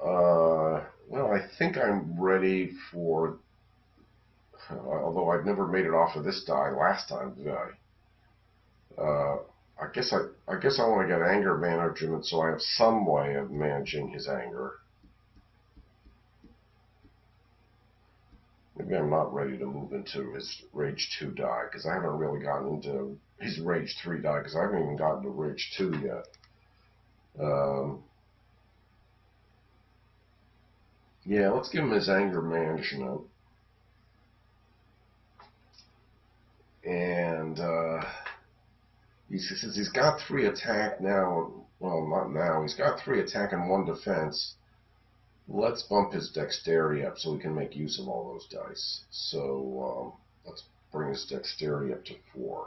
Well, I think I'm ready for... although I've never made it off of this die last time, did I? I guess I want to get anger management, so I have some way of managing his anger. Maybe I'm not ready to move into his Rage 2 die, because I haven't really gotten into his Rage 3 die, because I haven't even gotten to Rage 2 yet. Yeah, let's give him his anger management. And since he's got 3 attack now, well, not now, he's got 3 attack and 1 defense. Let's bump his dexterity up so we can make use of all those dice. So let's bring his dexterity up to 4.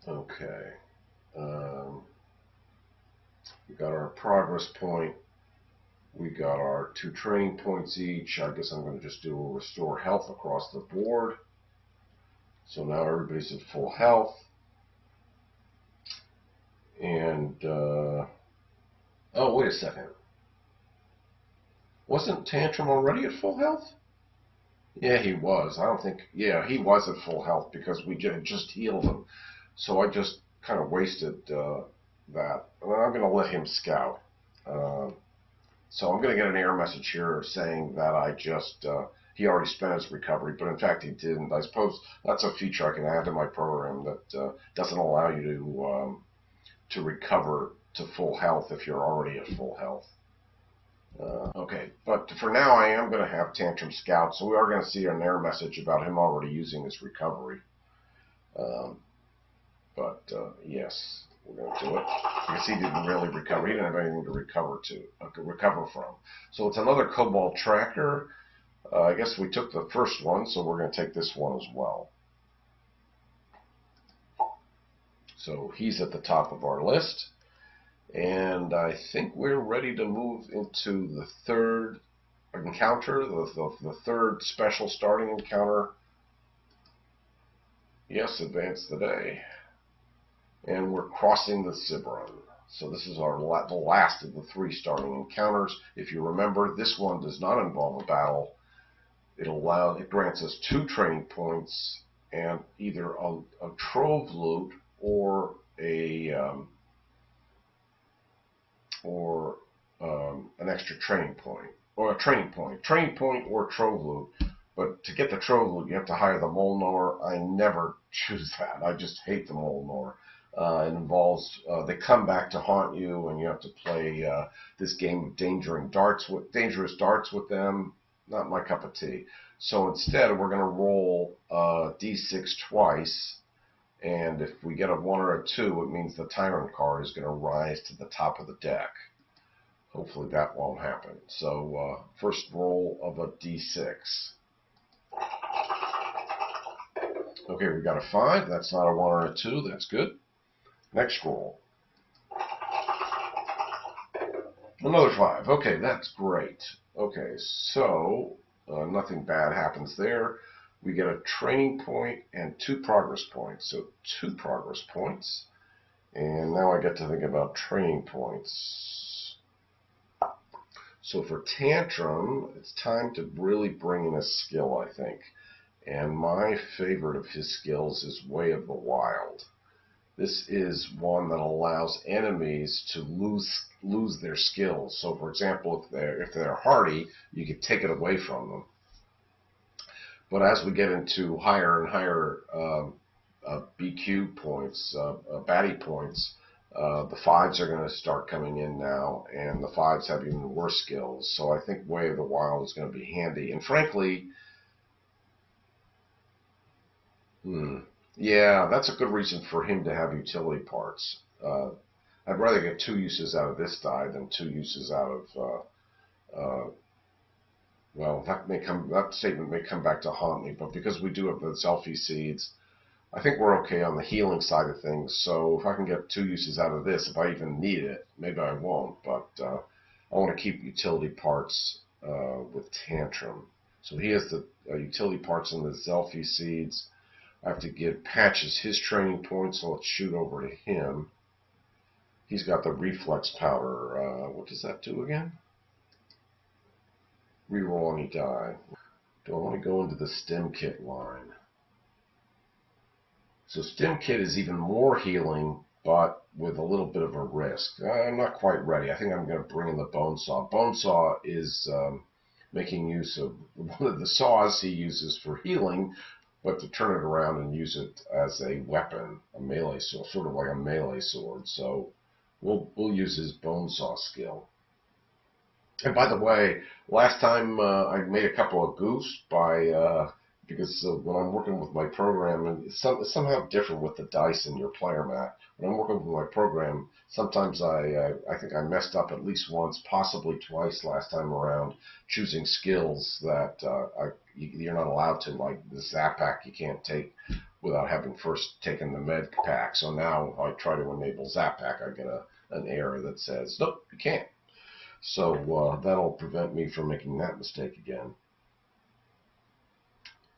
Okay. We got our progress point. We got our 2 training points each. I guess I'm going to just do a restore health across the board. So now everybody's at full health. And, oh, wait a second. Wasn't Tantrum already at full health? Yeah, he was. I don't think, yeah, he was at full health because we just healed him. So I just kind of wasted that. And I'm going to let him scout. So I'm going to get an error message here saying that he already spent his recovery, but in fact he didn't. I suppose that's a feature I can add to my program that doesn't allow you to recover to full health if you're already at full health. Okay, but for now I am going to have Tantrum scout, so we are going to see an error message about him already using his recovery. Yes, we're going to do it because he didn't really recover. He didn't have anything to recover from. So it's another Cobalt tracker. I guess we took the first one, so we're going to take this one as well. So he's at the top of our list. And I think we're ready to move into the third encounter, the third special starting encounter. Yes, advance the day. And we're crossing the Cibron. So this is the last of the 3 starting encounters. If you remember, this one does not involve a battle. It grants us 2 training points and either a trove loot or an extra training point, or a training point or trove loot. But to get the trove loot, you have to hire the mole gnawer. I never choose that. I just hate the mole gnawer. It involves they come back to haunt you, and you have to play this game of dangerous darts with them. Not my cup of tea. So instead, we're going to roll d6 twice, and if we get a 1 or a 2, it means the Tyrant card is going to rise to the top of the deck. Hopefully that won't happen. So first roll of a d6. Okay, we got a 5. That's not a 1 or a 2. That's good. Next roll. Another 5. Okay, that's great. Okay, so nothing bad happens there. We get a training point and 2 progress points. So 2 progress points. And now I get to think about training points. So for Tantrum, it's time to really bring in a skill, I think. And my favorite of his skills is Way of the Wild. This is one that allows enemies to lose their skills. So, for example, if they're hardy, you can take it away from them. But as we get into higher and higher BQ points, baddie points, the 5s are going to start coming in now, and the 5s have even worse skills. So I think Way of the Wild is going to be handy. And frankly, yeah, that's a good reason for him to have utility parts. I'd rather get 2 uses out of this die than 2 uses out of, well, that statement may come back to haunt me, but because we do have the selfie seeds, I think we're okay on the healing side of things. So if I can get 2 uses out of this, if I even need it, maybe I won't, but I want to keep utility parts with Tantrum. So he has the utility parts in the selfie seeds. I have to give Patches his training points, so let's shoot over to him. He's got the reflex powder. What does that do again? Reroll any die. Do I want to go into the stim kit line? So stim kit is even more healing, but with a little bit of a risk. I'm not quite ready. I think I'm going to bring in the bone saw. Bone saw is making use of one of the saws he uses for healing, but to turn it around and use it as a weapon, a melee sword, sort of like a melee sword. So we'll use his bone saw skill. And by the way, last time I made a couple of goofs because when I'm working with my program, and it's somehow different with the dice in your player mat. When I'm working with my program, sometimes I think I messed up at least once, possibly twice last time around, choosing skills that you're not allowed to, like the Zapak you can't take, without having first taken the med pack. So now if I try to enable Zap Pack, I get an error that says, nope, you can't. So that'll prevent me from making that mistake again.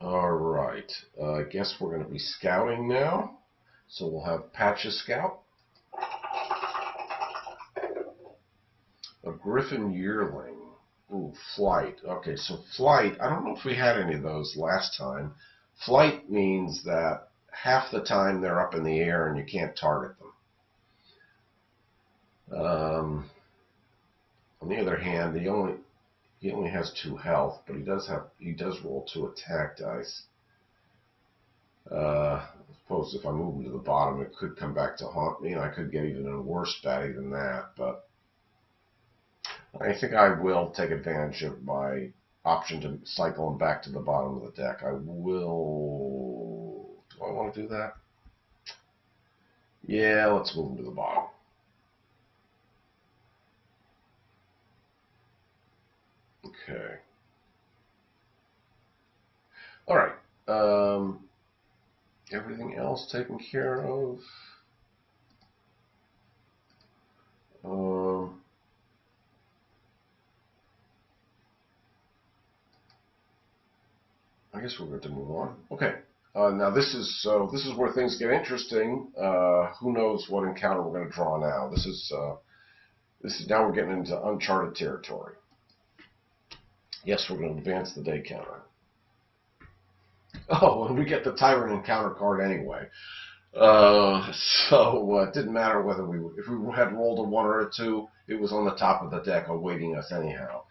All right, I guess we're going to be scouting now. So we'll have Patches Scout. A Griffin Yearling. Ooh, Flight. Okay, so Flight, I don't know if we had any of those last time. Flight means that half the time they're up in the air and you can't target them. On the other hand, he only has 2 health, but he does roll 2 attack dice. I suppose if I move him to the bottom, it could come back to haunt me, and I could get even a worse baddie than that. But I think I will take advantage of my option to cycle him back to the bottom of the deck. I will. Do I want to do that? Yeah, let's move him to the bottom. Okay. All right. Everything else taken care of. I guess we're going to move on. Okay. Now this is where things get interesting. Who knows what encounter we're going to draw now? This is now we're getting into uncharted territory. Yes, we're going to advance the day counter. Oh, and we get the Tyrant encounter card anyway. So it didn't matter whether if we had rolled a 1 or a 2, it was on the top of the deck awaiting us anyhow.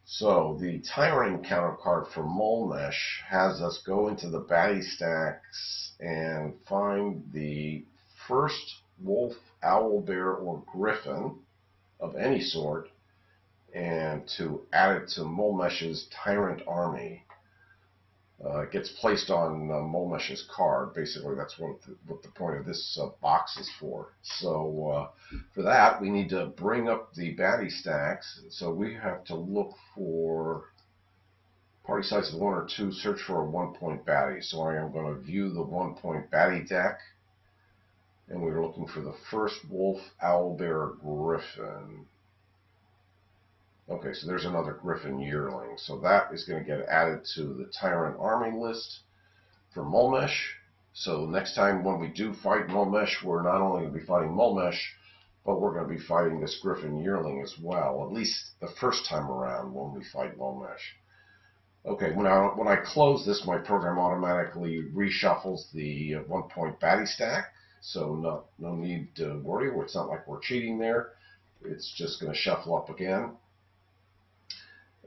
So the Tyrant encounter card for Molmesh has us go into the baddie stacks and find the first wolf, owl, bear, or griffin of any sort, and to add it to Molmesh's Tyrant army. It gets placed on Molmesh's card. Basically, that's what the point of this box is for. So for that, we need to bring up the baddie stacks. So we have to look for party size of 1 or 2, search for a 1-point baddie. So I am going to view the 1-point baddie deck. And we're looking for the first wolf, owl, bear, griffin. Okay, so there's another Griffin Yearling. So that is going to get added to the Tyrant Army list for Molmesh. So next time when we do fight Molmesh, we're not only going to be fighting Molmesh, but we're going to be fighting this Griffin Yearling as well, at least the first time around when we fight Molmesh. Okay, when I close this, my program automatically reshuffles the 1-point baddie stack. So no need to worry. It's not like we're cheating there. It's just going to shuffle up again.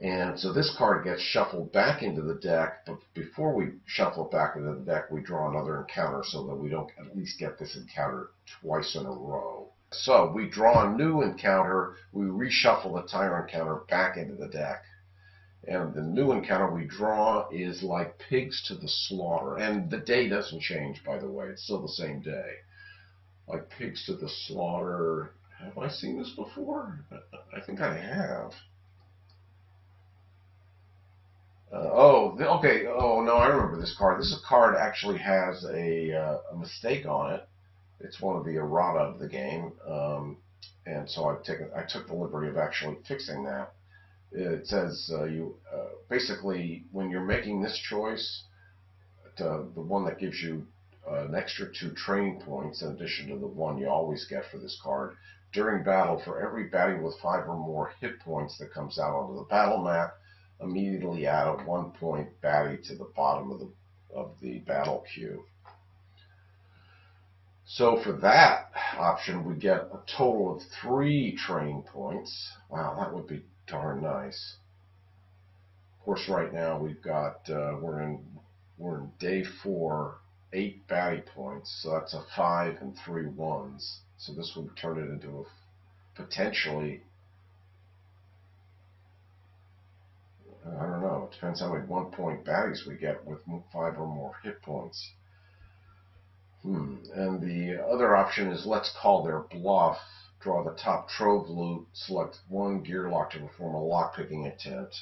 And so this card gets shuffled back into the deck, but before we shuffle it back into the deck, we draw another encounter so that we don't at least get this encounter twice in a row. So we draw a new encounter, we reshuffle the Tyrant encounter back into the deck. And the new encounter we draw is like Pigs to the Slaughter. And the day doesn't change, by the way. It's still the same day. Like Pigs to the Slaughter. Have I seen this before? I think I have. Okay. Oh, no, I remember this card. This card actually has a mistake on it. It's one of the errata of the game. And so I took the liberty of actually fixing that. It says basically, when you're making this choice, the one that gives you an extra 2 training points in addition to the 1 you always get for this card, during battle, for every baddie with 5 or more hit points that comes out onto the battle mat, immediately add a 1-point baddie to the bottom of the battle queue. So for that option, we get a total of 3 training points. Wow, that would be darn nice. Of course, right now we've got we're in day 4, 8 baddie points, so that's a 5 and 3 1s. So this would turn it into a potentially, I don't know, it depends how many 1-point baddies we get with 5 or more hit points. And the other option is let's call their bluff. Draw the top trove loot, select 1 gear lock to perform a lockpicking attempt.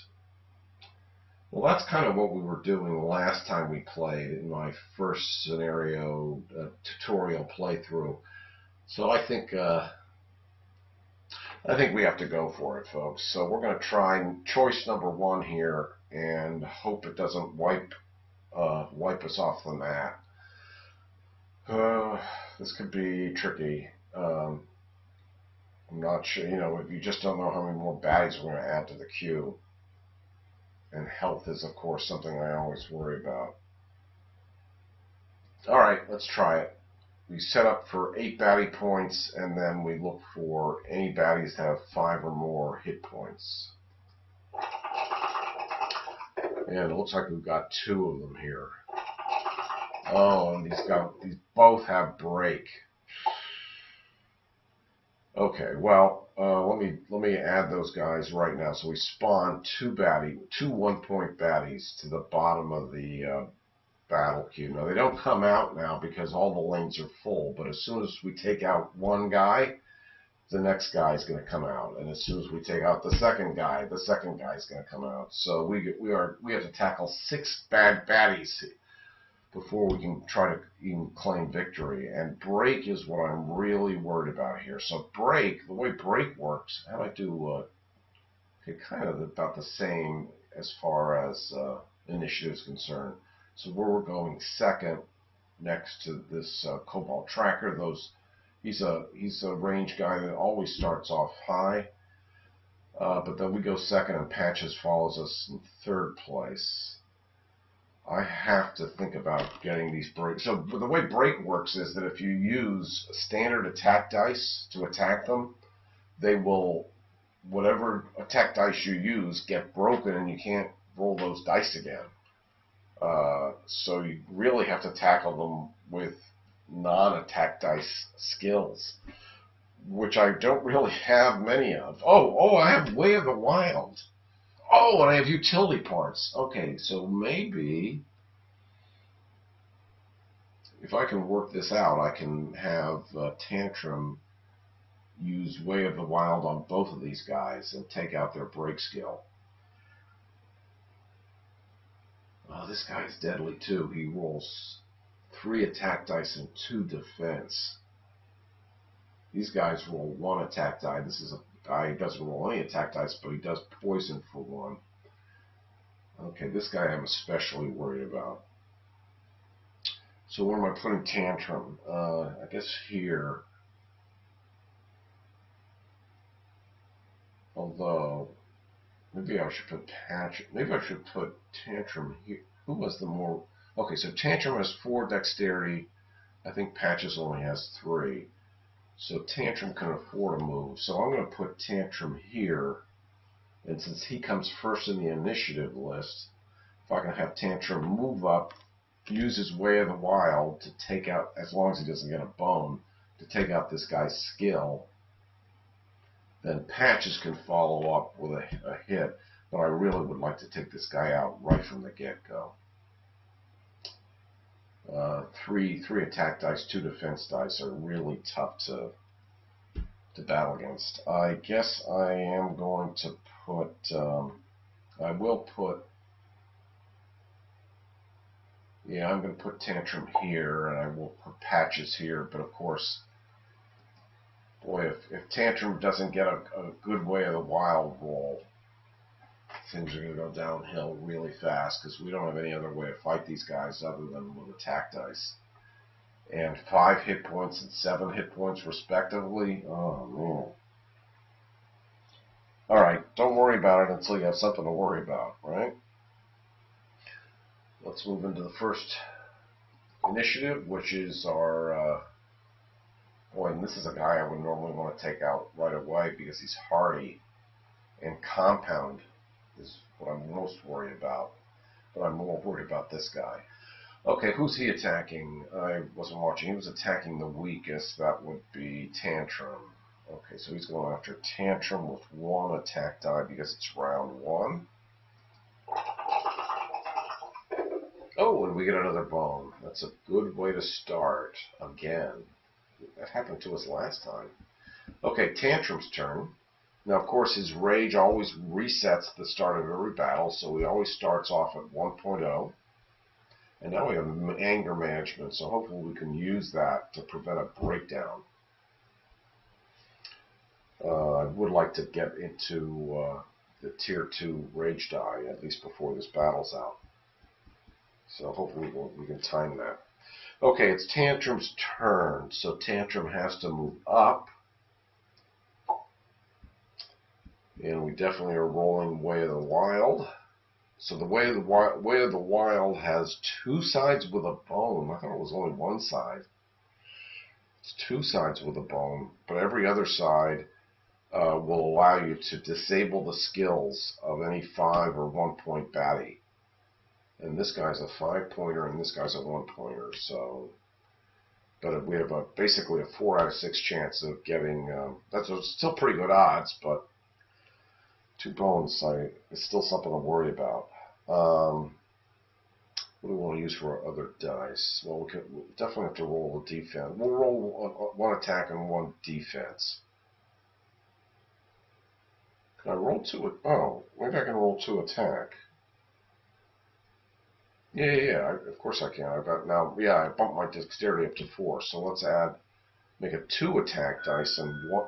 Well, that's kind of what we were doing last time we played in my first scenario tutorial playthrough. So I think we have to go for it, folks. So we're going to try choice number 1 here and hope it doesn't wipe us off the mat. This could be tricky. I'm not sure, if you just don't know how many more baddies we're going to add to the queue. And health is, of course, something I always worry about. All right, let's try it. We set up for 8 baddie points, and then we look for any baddies that have 5 or more hit points. And it looks like we've got 2 of them here. Oh, and these both have break. Okay, well, let me add those guys right now. So we spawn 2 1-point baddies to the bottom of the battle queue. Now they don't come out now because all the lanes are full. But as soon as we take out one guy, the next guy is going to come out, and as soon as we take out the second guy is going to come out. So we have to tackle 6 baddies before we can try to even claim victory. And break is what I'm really worried about here. So break, the way break works, how do I do? Kind of about the same as far as initiative is concerned. So we're going second next to this Cobalt Tracker. He's a range guy that always starts off high, but then we go second, and Patches follows us in 3rd place. I have to think about getting these breaks. So the way break works is that if you use standard attack dice to attack them, they will, whatever attack dice you use, get broken, and you can't roll those dice again. So you really have to tackle them with non-attack dice skills, which I don't really have many of. Oh, I have Way of the Wild. Oh, and I have utility parts. Okay, so maybe if I can work this out, I can have Tantrum use Way of the Wild on both of these guys and take out their break skill. Oh, this guy is deadly too. He rolls 3 attack dice and 2 defense. These guys roll 1 attack die. This is a guy who doesn't roll any attack dice, but he does poison for 1. Okay, this guy I'm especially worried about. So where am I putting Tantrum? I guess here. Although, maybe I should put Maybe I should put Tantrum here. Who was the more? Okay, so Tantrum has 4 dexterity. I think Patches only has 3. So Tantrum can afford a move. So I'm going to put Tantrum here. And since he comes first in the initiative list, if I can have Tantrum move up, use his Way of the Wild to take out, as long as he doesn't get a bone, to take out this guy's skill, then Patches can follow up with a hit. But I really would like to take this guy out right from the get-go. 3 attack dice, 2 defense dice are really tough to battle against. I guess I am going to put, I will put, yeah, I'm going to put Tantrum here, and I will put Patches here, but of course, boy, if Tantrum doesn't get a good Way of the Wild roll, things are going to go downhill really fast, because we don't have any other way to fight these guys other than with attack dice. And 5 hit points and 7 hit points respectively. Oh, man. Alright, don't worry about it until you have something to worry about, right? Let's move into the first initiative, which is our... boy, and this is a guy I would normally want to take out right away because he's hardy. And compound is what I'm most worried about. But I'm more worried about this guy. Okay, who's he attacking? I wasn't watching. He was attacking the weakest. That would be Tantrum. Okay, so he's going after Tantrum with 1 attack die because it's round 1. Oh, and we get another bone. That's a good way to start again. That happened to us last time. Okay, Tantrum's turn. Now, of course, his rage always resets the start of every battle, so he always starts off at 1.0. And now we have anger management, so hopefully we can use that to prevent a breakdown. I would like to get into the Tier 2 Rage die, at least before this battle's out. So hopefully we can time that. Okay, it's Tantrum's turn, so Tantrum has to move up. And we definitely are rolling Way of the Wild. So the Way of the Wild has two sides with a bone. I thought it was only one side. It's two sides with a bone, but every other side will allow you to disable the skills of any 5 or 1 point baddie. And this guy's a 5-pointer and this guy's a 1-pointer. So, but we have basically a 4 out of 6 chance of getting. That's still pretty good odds, but 2 bones, it's still something to worry about. What do we want to use for our other dice? Well, we'll definitely have to roll a defense. We'll roll 1 attack and 1 defense. Can I roll 2? Oh, maybe I can roll 2 attack. Yeah. Of course I can. I've got now. Yeah, I bumped my dexterity up to 4. So let's make a 2 attack dice and 1.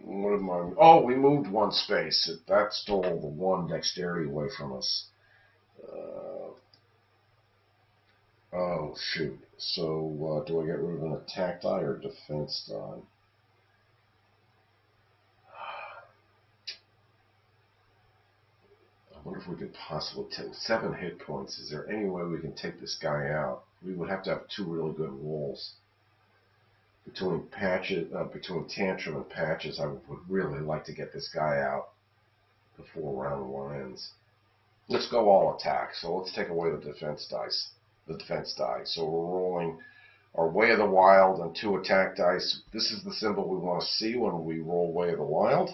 What am I? Oh, we moved 1 space. That stole the 1 dexterity away from us. Oh, shoot. So, do I get rid of an attack die or defense die? I wonder if we could possibly take 7 hit points. Is there any way we can take this guy out? We would have to have 2 really good rolls. Between Tantrum and Patches, I would really like to get this guy out before round 1 ends. Let's go all attack. So let's take away the defense dice. The defense die. So we're rolling our Way of the Wild and 2 attack dice. This is the symbol we want to see when we roll Way of the Wild.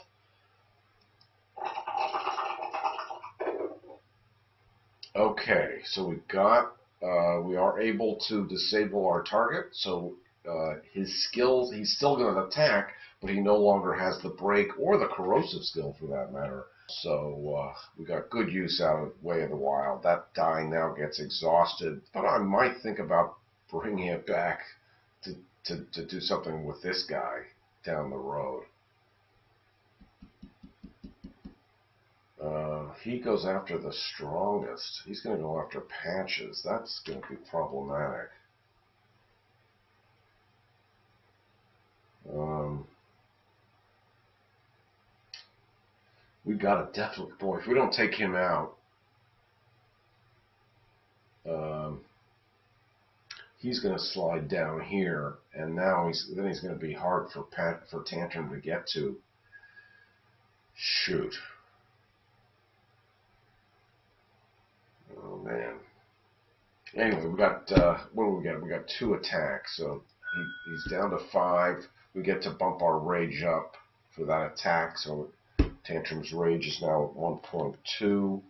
Okay, so we are able to disable our target. So his skills, he's still going to attack, but he no longer has the break or the corrosive skill for that matter. So we got good use out of Way of the Wild. That die now gets exhausted, but I might think about bringing it back to do something with this guy down the road. He goes after the strongest. He's going to go after Patches. That's going to be problematic. We got to definitely, boy, if we don't take him out, he's going to slide down here, and now he's going to be hard for Tantrum to get to. Shoot. Oh man. Anyway, we got what do we got? We got 2 attacks, so he's down to 5. We get to bump our rage up for that attack, so Tantrum's rage is now at 1.2.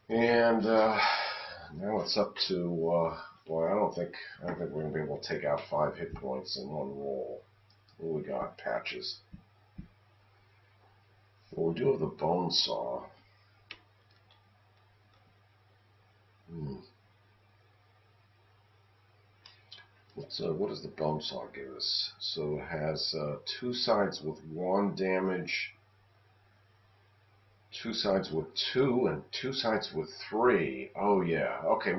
And now it's up to boy, I don't think we're gonna be able to take out 5 hit points in 1 roll. What do we got? Patches. Well, we do have the bone saw. What does the bone saw give us? So it has 2 sides with 1 damage, 2 sides with 2, and 2 sides with 3. Oh yeah, okay.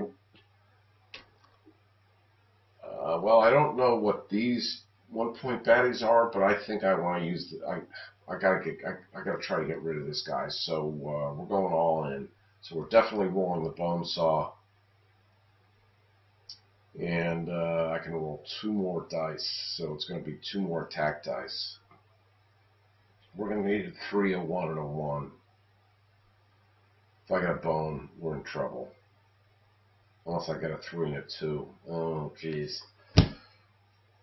Well, I don't know what these 1-point baddies are, but I think I want to use. I gotta try to get rid of this guy. So we're going all in. So we're definitely rolling the bone saw. And I can roll 2 more dice, so it's going to be 2 more attack dice. We're going to need a 3, a 1, and a 1. If I get a bone, we're in trouble. Unless I get a 3 and a 2. Oh, jeez.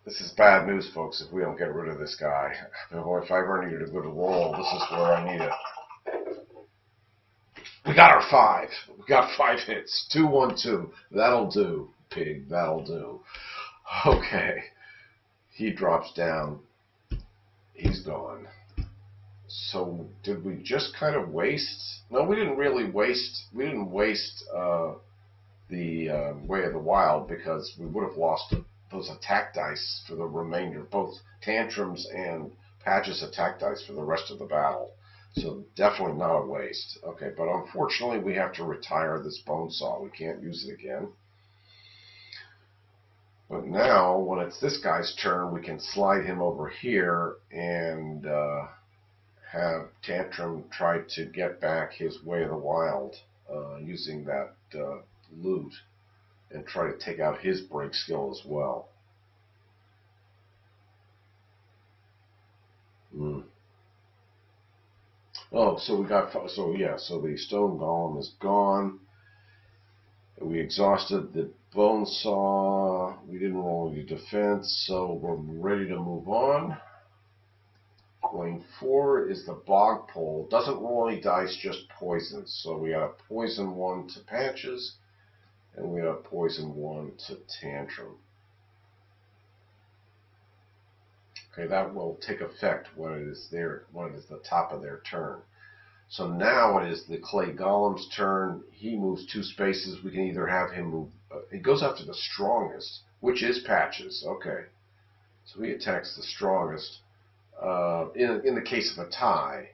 This is bad news, folks, if we don't get rid of this guy. If I ever needed a good roll, this is where I need it. We got our 5. We got 5 hits. 2, 1, 2. That'll do. Pig, that'll do. Okay. He drops down. He's gone. So did we just kind of waste? No, we didn't really waste. We didn't waste the Way of the Wild, because we would have lost those attack dice for the remainder, both Tantrums and Patches attack dice for the rest of the battle. So definitely not a waste. Okay, but unfortunately we have to retire this bone saw. We can't use it again. But now, when it's this guy's turn, we can slide him over here and have Tantrum try to get back his Way of the Wild using that loot, and try to take out his break skill as well. Oh, so we got, so yeah, so the stone golem is gone. We exhausted the bone saw. We didn't roll any defense, so we're ready to move on. Lane 4 is the bog pole. Doesn't roll any dice, just poisons. So we got a poison 1 to Patches, and we got a poison 1 to Tantrum. Okay, that will take effect when it is the top of their turn. So now it is the clay golem's turn. He moves 2 spaces. We can either have him move. It goes after the strongest, which is Patches. Okay, so he attacks the strongest. In the case of a tie,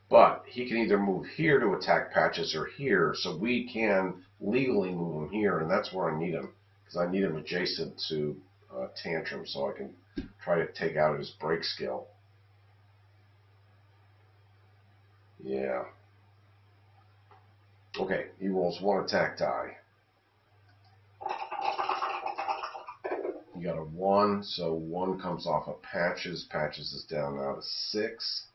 but he can either move here to attack Patches or here, so we can legally move him here, and that's where I need him, because I need him adjacent to Tantrum, so I can try to take out his break skill. Yeah. Okay, he rolls 1 attack die. You got a 1, so 1 comes off of Patches. Patches is down now to 6.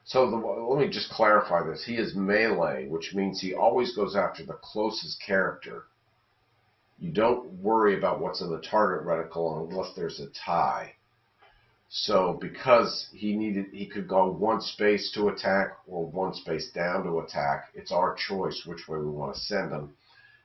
So let me just clarify this. He is melee, which means he always goes after the closest character. You don't worry about what's in the target reticle unless there's a tie. So because he could go 1 space to attack or 1 space down to attack, it's our choice which way we want to send him.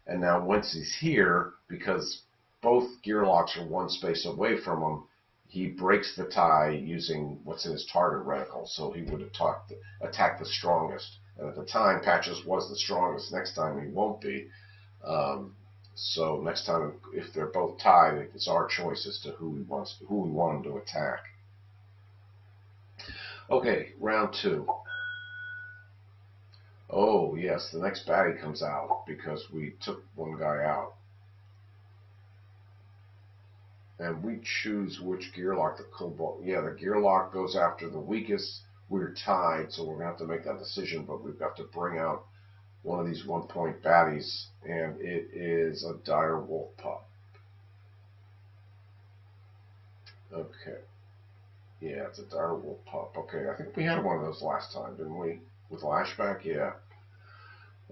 And now once he's here, because both gear locks are 1 space away from him, he breaks the tie using what's in his target reticle. So he would attack the strongest. And at the time, Patches was the strongest. Next time he won't be. So next time, if they're both tied, it's our choice as to who we want him to attack. Okay, round 2. Oh, yes, the next baddie comes out because we took 1 guy out. And we choose which gear lock the cobalt. Yeah, the gear lock goes after the weakest. We're tied, so we're going to have to make that decision, but we've got to bring out one of these 1-point baddies, and it is a dire wolf pup. Okay. Yeah, it's a dire wolf pup. Okay, I think we had one of those last time, didn't we? With Lashback? Yeah.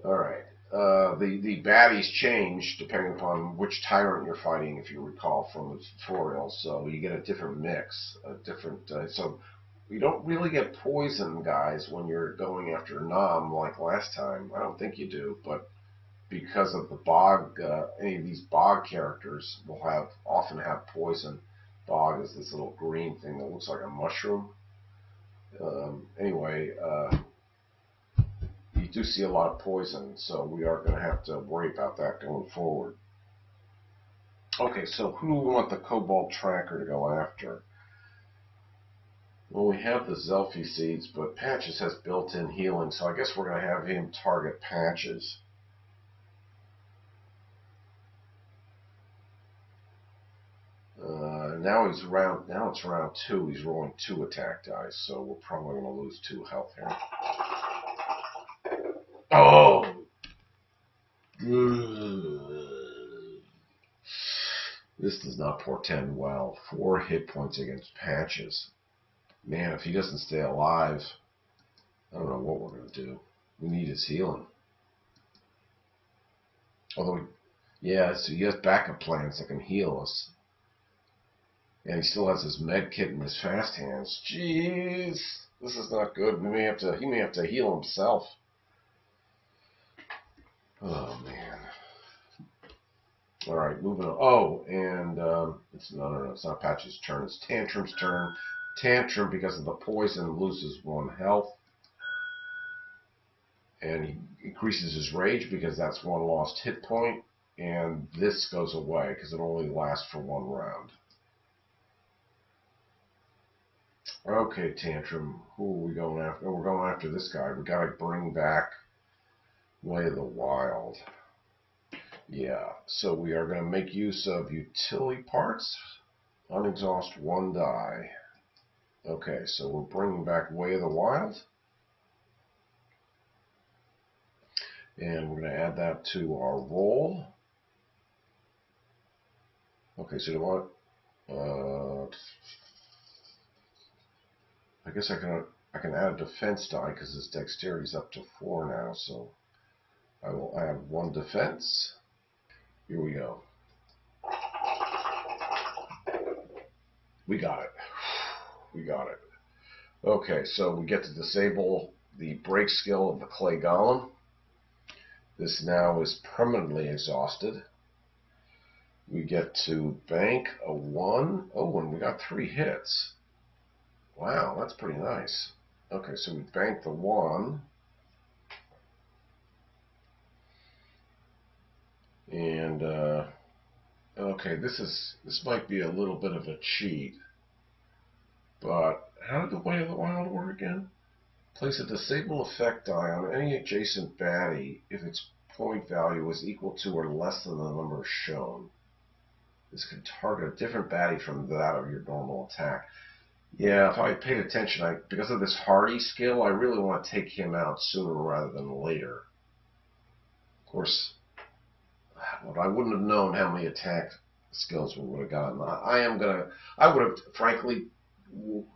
Alright. The baddies change depending upon which tyrant you're fighting, if you recall from the tutorial. So you get a different mix, so you don't really get poison guys when you're going after Nom like last time. I don't think you do, but because of the bog, any of these bog characters will often have poison. Bog is this little green thing that looks like a mushroom. Anyway, you do see a lot of poison, so we are going to have to worry about that going forward. Okay, so who do we want the Cobalt Tracker to go after? Well, we have the Zelfie Seeds, but Patches has built-in healing, so I guess we're going to have him target Patches. Now it's round 2. He's rolling 2 attack dice, so we're probably going to lose 2 health here. Oh! This does not portend well. 4 hit points against Patches. Man, if he doesn't stay alive, I don't know what we're going to do. We need his healing. Although, yeah, so he has backup plans that can heal us. And he still has his med kit and his fast hands. Jeez, this is not good. He may have to heal himself. Oh man. All right, moving on. Oh, and it's no, it's not Patches' turn. It's Tantrum's turn. Tantrum, because of the poison, loses 1 health, and he increases his rage because that's 1 lost hit point. And this goes away because it only lasts for 1 round. Okay, Tantrum, who are we going after? Oh, we're going after this guy. We gotta bring back Way of the Wild. Yeah, so we are going to make use of utility parts. Unexhaust 1 die. Okay, so we're bringing back Way of the Wild. And we're going to add that to our roll. Okay, so you want, I guess I can add a defense die because his dexterity is up to 4 now, so I will add 1 defense. Here we go. We got it. We got it. Okay, so we get to disable the break skill of the clay golem. This now is permanently exhausted. We get to bank a 1. Oh, and we got 3 hits. Wow, that's pretty nice. Okay, so we bank the 1. And okay, this might be a little bit of a cheat, but how did the Way of the Wild work again? Place a disable effect die on any adjacent baddie if its point value is equal to or less than the number shown. This can target a different baddie from that of your normal attack. Yeah, if I had paid attention, because of this hardy skill, I really want to take him out sooner rather than later. Of course, well, I wouldn't have known how many attack skills we would have gotten. I would have, frankly,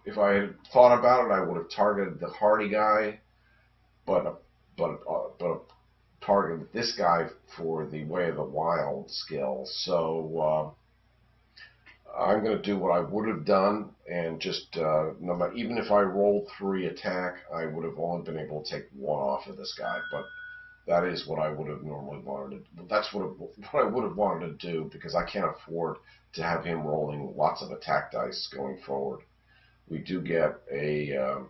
if I had thought about it, I would have targeted the hardy guy, but targeted this guy for the Way of the Wild skill. So I'm going to do what I would have done, and just no matter, even if I rolled 3 attack, I would have only been able to take 1 off of this guy. But that is what I would have normally wanted to do. That's what I would have wanted to do, because I can't afford to have him rolling lots of attack dice going forward. We do get a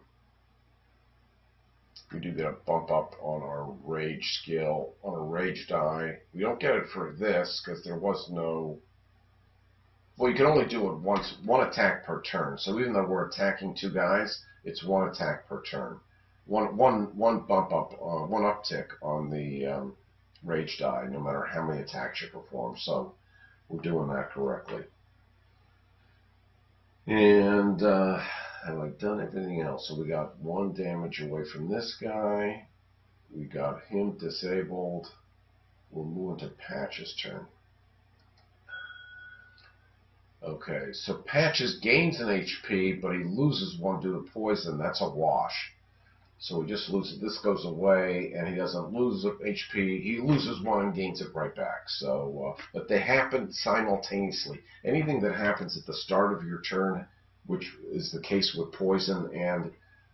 bump up on our rage skill, on a rage die. We don't get it for this because there was no. Well, you can only do it once, 1 attack per turn. So even though we're attacking 2 guys, it's 1 attack per turn. One bump up, 1 uptick on the rage die, no matter how many attacks you perform. So we're doing that correctly. And have I done everything else? So we got 1 damage away from this guy. We got him disabled. We're moving to Patches' turn. Okay, so Patches gains an HP, but he loses 1 due to poison. That's a wash. So he just loses. This goes away, and he doesn't lose HP. He loses 1 and gains it right back. So, but they happen simultaneously. Anything that happens at the start of your turn, which is the case with poison and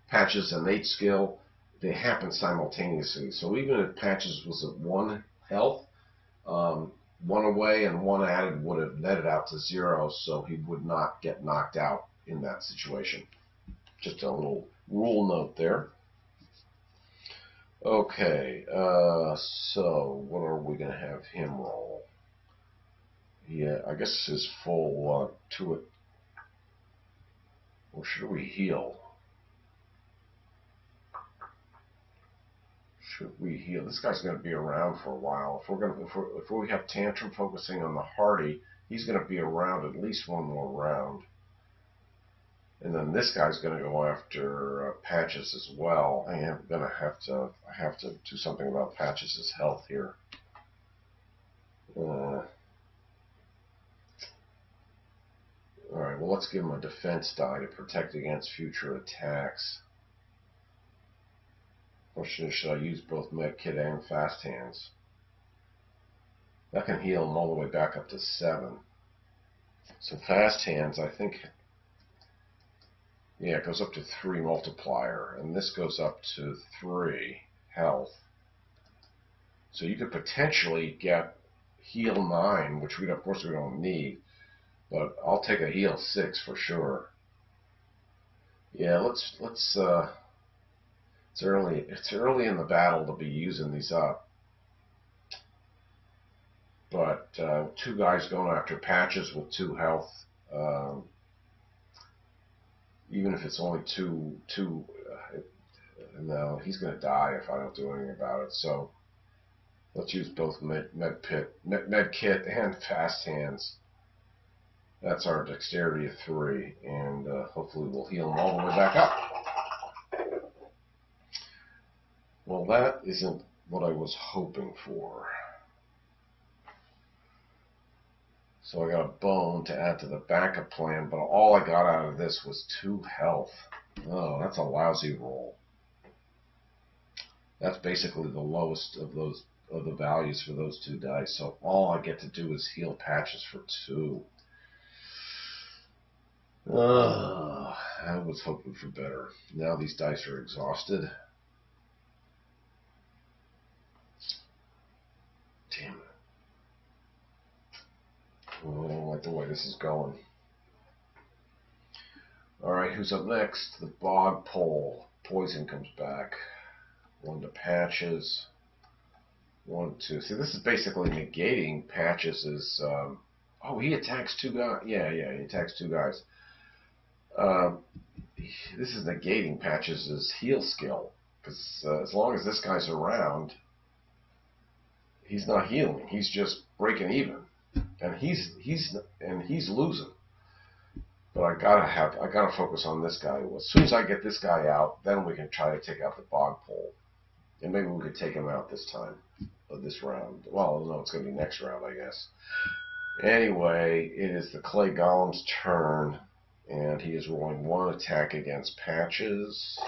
Patches' innate skill, they happen simultaneously. So even if Patches was at 1 health, 1 away and 1 added would have netted out to 0, so he would not get knocked out in that situation. Just a little rule note there. Okay, so what are we going to have him roll? Yeah, I guess his full to it. Or should we heal? Should we heal? This guy's going to be around for a while. If we have Tantrum focusing on the hardy, he's going to be around at least 1 more round. And then this guy's going to go after Patches as well. I have to do something about Patches' health here. All right, well, let's give him a defense die to protect against future attacks. Or should I use both Medkit and Fast Hands? That can heal him all the way back up to 7. So Fast Hands, I think, yeah, it goes up to 3 multiplier, and this goes up to 3 health. So you could potentially get heal 9, which of course we don't need. But I'll take a heal 6 for sure. Yeah, let's it's early in the battle to be using these up. But 2 guys going after Patches with 2 health. Even if it's only two, no, he's going to die if I don't do anything about it. So let's use both med kit and fast hands. That's our dexterity of 3, and hopefully we'll heal him all the way back up. Well, that isn't what I was hoping for. So I got a bone to add to the backup plan, but all I got out of this was 2 health. Oh, that's a lousy roll. That's basically the lowest of the values for those 2 dice. So all I get to do is heal Patches for 2. I was hoping for better. Now these dice are exhausted. Damn it. Oh, I don't like the way this is going. Alright, who's up next? The Bog Pole. Poison comes back. 1 to Patches. 1, 2. See, this is basically negating Patches' oh, he attacks 2 guys. Yeah, he attacks 2 guys. This is negating Patches' heal skill. Because as long as this guy's around, he's not healing. He's just breaking even. And he's losing. But I gotta focus on this guy. As soon as I get this guy out, then we can try to take out the Bog Pole. And maybe we could take him out this time, this round. Well, no, it's gonna be next round, I guess. Anyway, it is the Clay Golem's turn, and he is rolling 1 attack against Patches.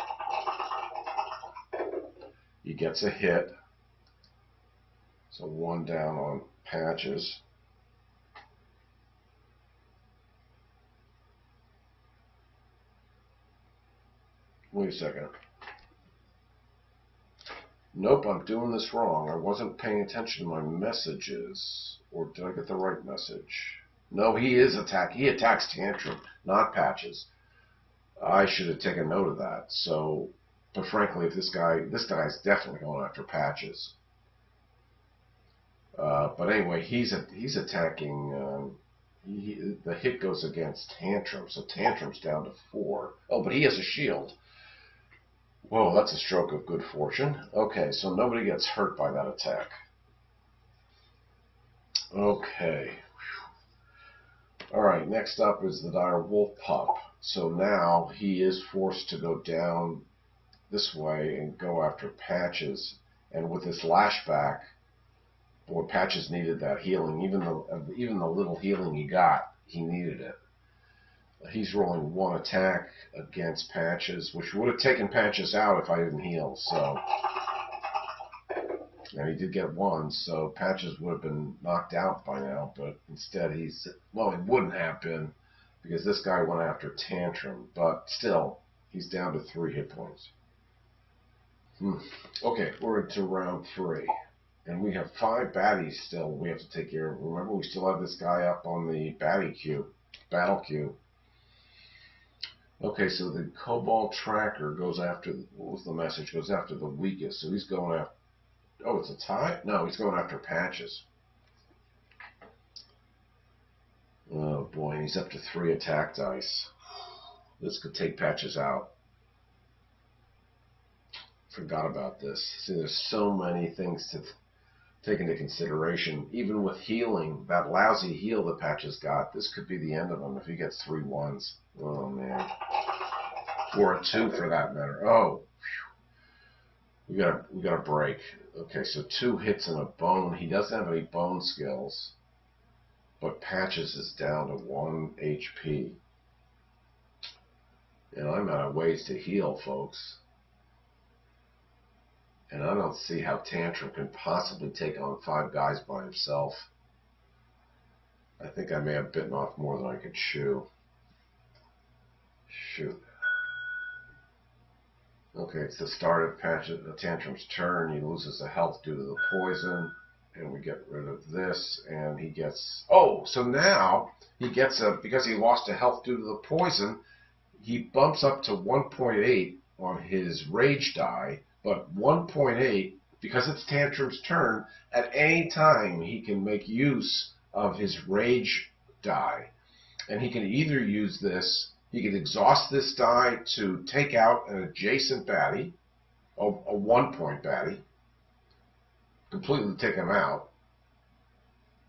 He gets a hit. So 1 down on Patches. Wait a second. Nope, I'm doing this wrong. I wasn't paying attention to my messages. Or did I get the right message? No, he attacks Tantrum, not Patches. I should have taken note of that. So, but frankly, if this guy's definitely going after Patches. But anyway, he's attacking. The hit goes against Tantrum, so Tantrum's down to 4. Oh, but he has a shield. Whoa, that's a stroke of good fortune. Okay, so nobody gets hurt by that attack. Okay. Alright, next up is the Dire Wolf Pup. So now he is forced to go down this way and go after Patches. And with this lashback, boy, Patches needed that healing. Even the little healing he got, he needed it. He's rolling 1 attack against Patches, which would have taken Patches out if I didn't heal. So, and he did get 1, so Patches would have been knocked out by now. But instead, he wouldn't have been because this guy went after Tantrum. But still, he's down to 3 hit points. Okay, we're into round 3. And we have 5 baddies still we have to take care of. Remember, we still have this guy up on the battle queue. Okay, so the Cobalt Tracker goes after, what was the message? Goes after the weakest. So he's going after, oh, it's a tie? No, he's going after Patches. Oh boy, and he's up to 3 attack dice. This could take Patches out. Forgot about this. See, there's so many things to take into consideration. Even with healing, that lousy heal that Patches got, this could be the end of him if he gets 3 1s. Oh man. Or a 2 for that matter. Oh. We got a break. Okay, so 2 hits and a bone. He doesn't have any bone skills. But Patches is down to 1 HP. And I'm out of ways to heal, folks. And I don't see how Tantrum can possibly take on 5 guys by himself. I think I may have bitten off more than I could chew. Shoot. Okay, it's the start of Tantrum's turn. He loses the health due to the poison. And we get rid of this, and he gets... Oh, so now he gets because he lost a health due to the poison, he bumps up to 1.8 on his rage die, but 1.8, because it's Tantrum's turn, at any time he can make use of his rage die. And he can either use this, he can exhaust this die to take out an adjacent baddie, a 1-point baddie, completely take him out.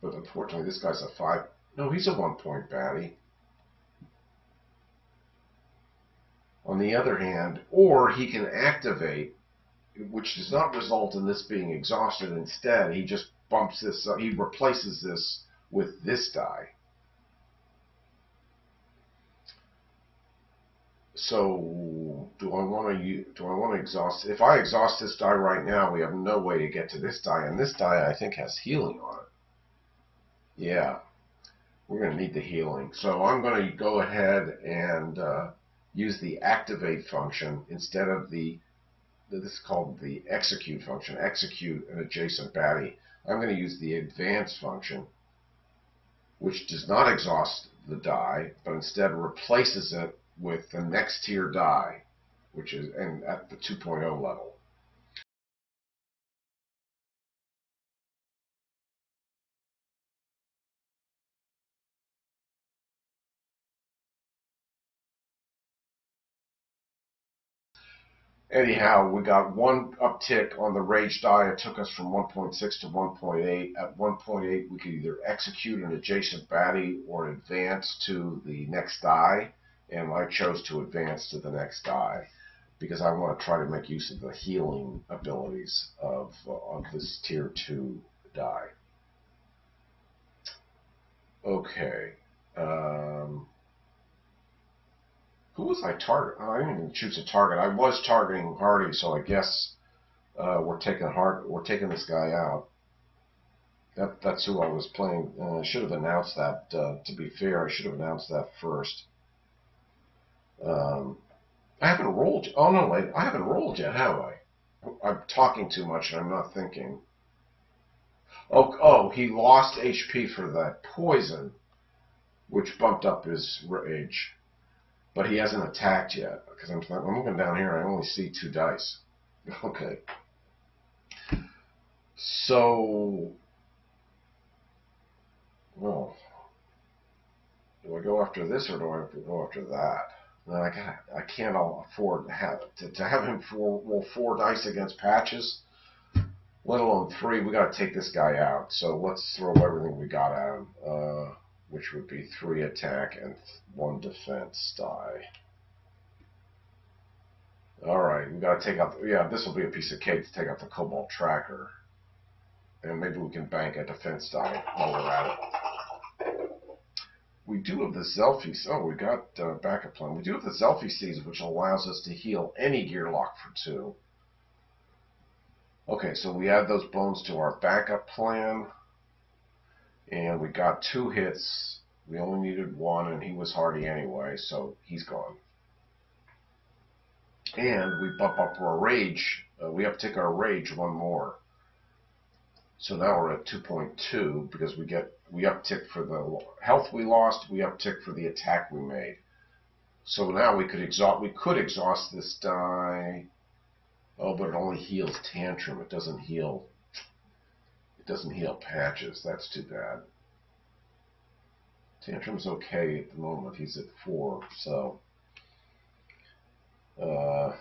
But unfortunately, this guy's a 5. No, he's a 1-point baddie. On the other hand, or he can activate, which does not result in this being exhausted. Instead, he just bumps this up. He replaces this with this die. So, do I want to exhaust? If I exhaust this die right now, we have no way to get to this die, and this die I think has healing on it. Yeah, we're going to need the healing. So I'm going to go ahead and use the activate function instead of this is called the execute function. Execute an adjacent baddie. I'm going to use the advance function, which does not exhaust the die, but instead replaces it with the next tier die, which is at the 2.0 level. Anyhow, we got one uptick on the rage die. It took us from 1.6 to 1.8. At 1.8, we could either execute an adjacent baddie or advance to the next die, and I chose to advance to the next die because I want to try to make use of the healing abilities of this tier 2 die. Okay. Who was I targeting? Oh, I didn't even choose a target. I was targeting Hardy, so I guess we're taking this guy out. That's who I was playing. I should have announced that. To be fair, I should have announced that first. I haven't rolled. Oh no, wait, I haven't rolled yet, have I? I'm talking too much and I'm not thinking. Oh, he lost HP for that poison, which bumped up his rage. But he hasn't attacked yet, because I'm looking down here and I only see 2 dice. Okay. So, well, do I go after this or do I have to go after that? No, I can't afford to have him roll 4 dice against Patches, let alone 3. We got to take this guy out. So let's throw everything we got at him, which would be 3 attack and 1 defense die. Alright, we gotta take out, yeah, this will be a piece of cake to take out the Cobalt Tracker. And maybe we can bank a defense die while we're at it. We do have the Zelfie, oh, we got backup plan. We do have the Zelfie Seeds, which allows us to heal any gear lock for 2. Okay, so we add those bones to our backup plan. And we got 2 hits. We only needed 1, and he was hardy anyway, so he's gone. And we bump up our rage. We uptick our rage 1 more. So now we're at 2.2 because we uptick for the health we lost. We uptick for the attack we made. So now we could exhaust this die. Oh, but it only heals Tantrum. It doesn't heal Patches. That's too bad. Tantrum's okay at the moment. He's at 4, so. Oh,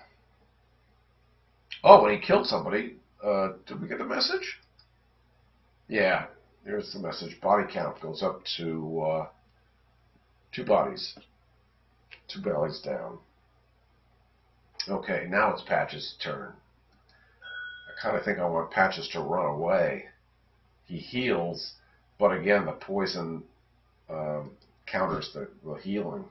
when he killed somebody, did we get the message? Yeah, there's the message. Body count goes up to 2 bodies. 2 bellies down. Okay, now it's Patches' turn. I kind of think I want Patches to run away. He heals, but again, the poison counters the healing.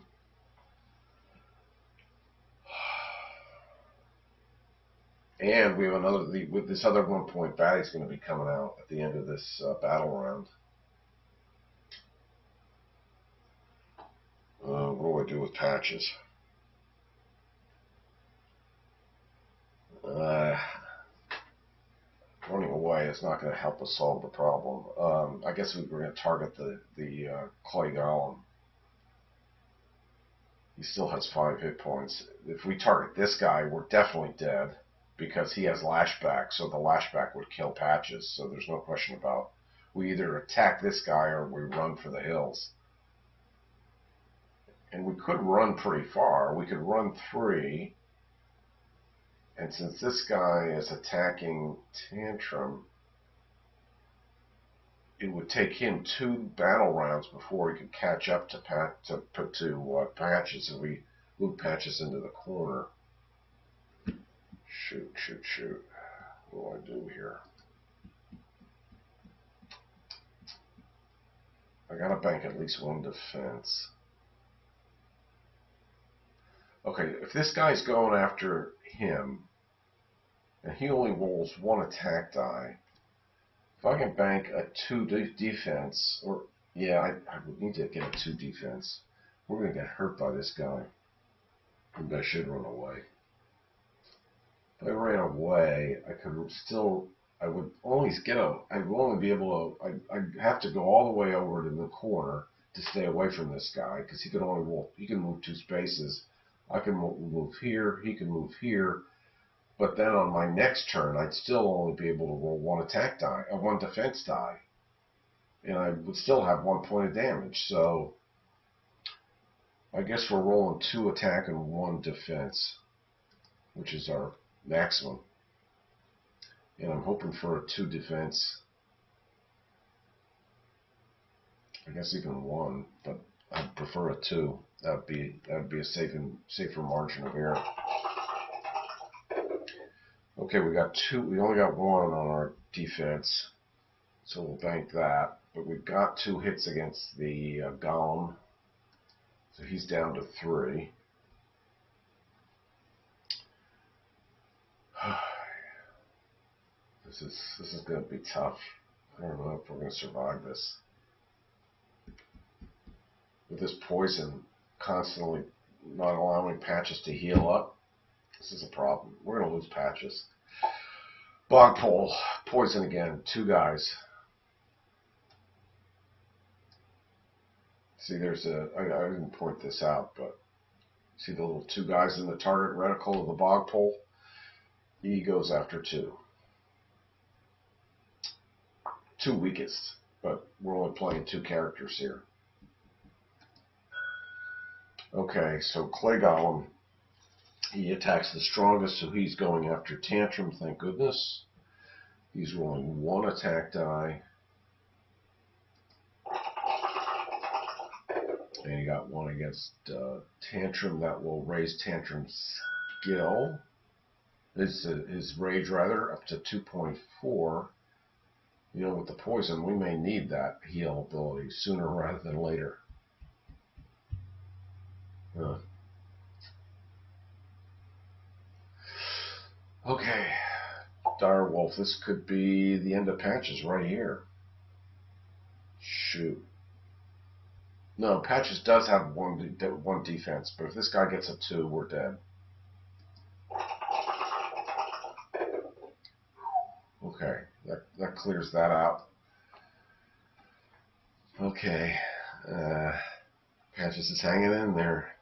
And we have with this other 1-point baddie's going to be coming out at the end of this battle round. What do I do with Patches? running away is not going to help us solve the problem. I guess we're going to target the clay golem. He still has 5 hit points. If we target this guy, we're definitely dead because he has lashback, so the lashback would kill Patches, so there's no question about we either attack this guy or we run for the hills. And we could run pretty far. We could run 3. And since this guy is attacking Tantrum, it would take him 2 battle rounds before he could catch up to Patches, and we move Patches into the corner. Shoot. What do I do here? I gotta bank at least 1 defense. Okay, if this guy's going after him, and he only rolls 1 attack die, if I can bank a 2 defense, or, yeah, I would need to get a 2 defense. We're going to get hurt by this guy. Maybe I should run away. If I ran away, I would only be able to, I'd have to go all the way over to the corner to stay away from this guy, because he can move 2 spaces. I can move here, he can move here, but then on my next turn, I'd still only be able to roll 1 attack die, 1 defense die, and I would still have 1 point of damage. So I guess we're rolling 2 attack and 1 defense, which is our maximum. And I'm hoping for a 2 defense. I guess even 1, but I'd prefer a 2. That would be a safer margin of error. Okay, we got 2. We only got 1 on our defense, so we'll bank that. But we've got 2 hits against the golem, so he's down to 3. This is going to be tough. I don't know if we're going to survive this. With this poison constantly not allowing Patches to heal up, this is a problem. We're going to lose Patches. Bog pole, poison again, 2 guys. See, I didn't point this out, but see the little 2 guys in the target reticle of the bog pole? He goes after 2. 2 weakest, but we're only playing 2 characters here. Okay, so Clay Golem, he attacks the strongest, so he's going after Tantrum, thank goodness. He's rolling 1 attack die. And he got 1 against Tantrum. That will raise Tantrum's skill. His rage, rather, up to 2.4. You know, with the poison, we may need that heal ability sooner rather than later. Okay, Direwolf, this could be the end of Patches right here. Shoot. No, Patches does have one defense, but if this guy gets a 2, we're dead. Okay, that clears that out. Okay, Patches is hanging in there.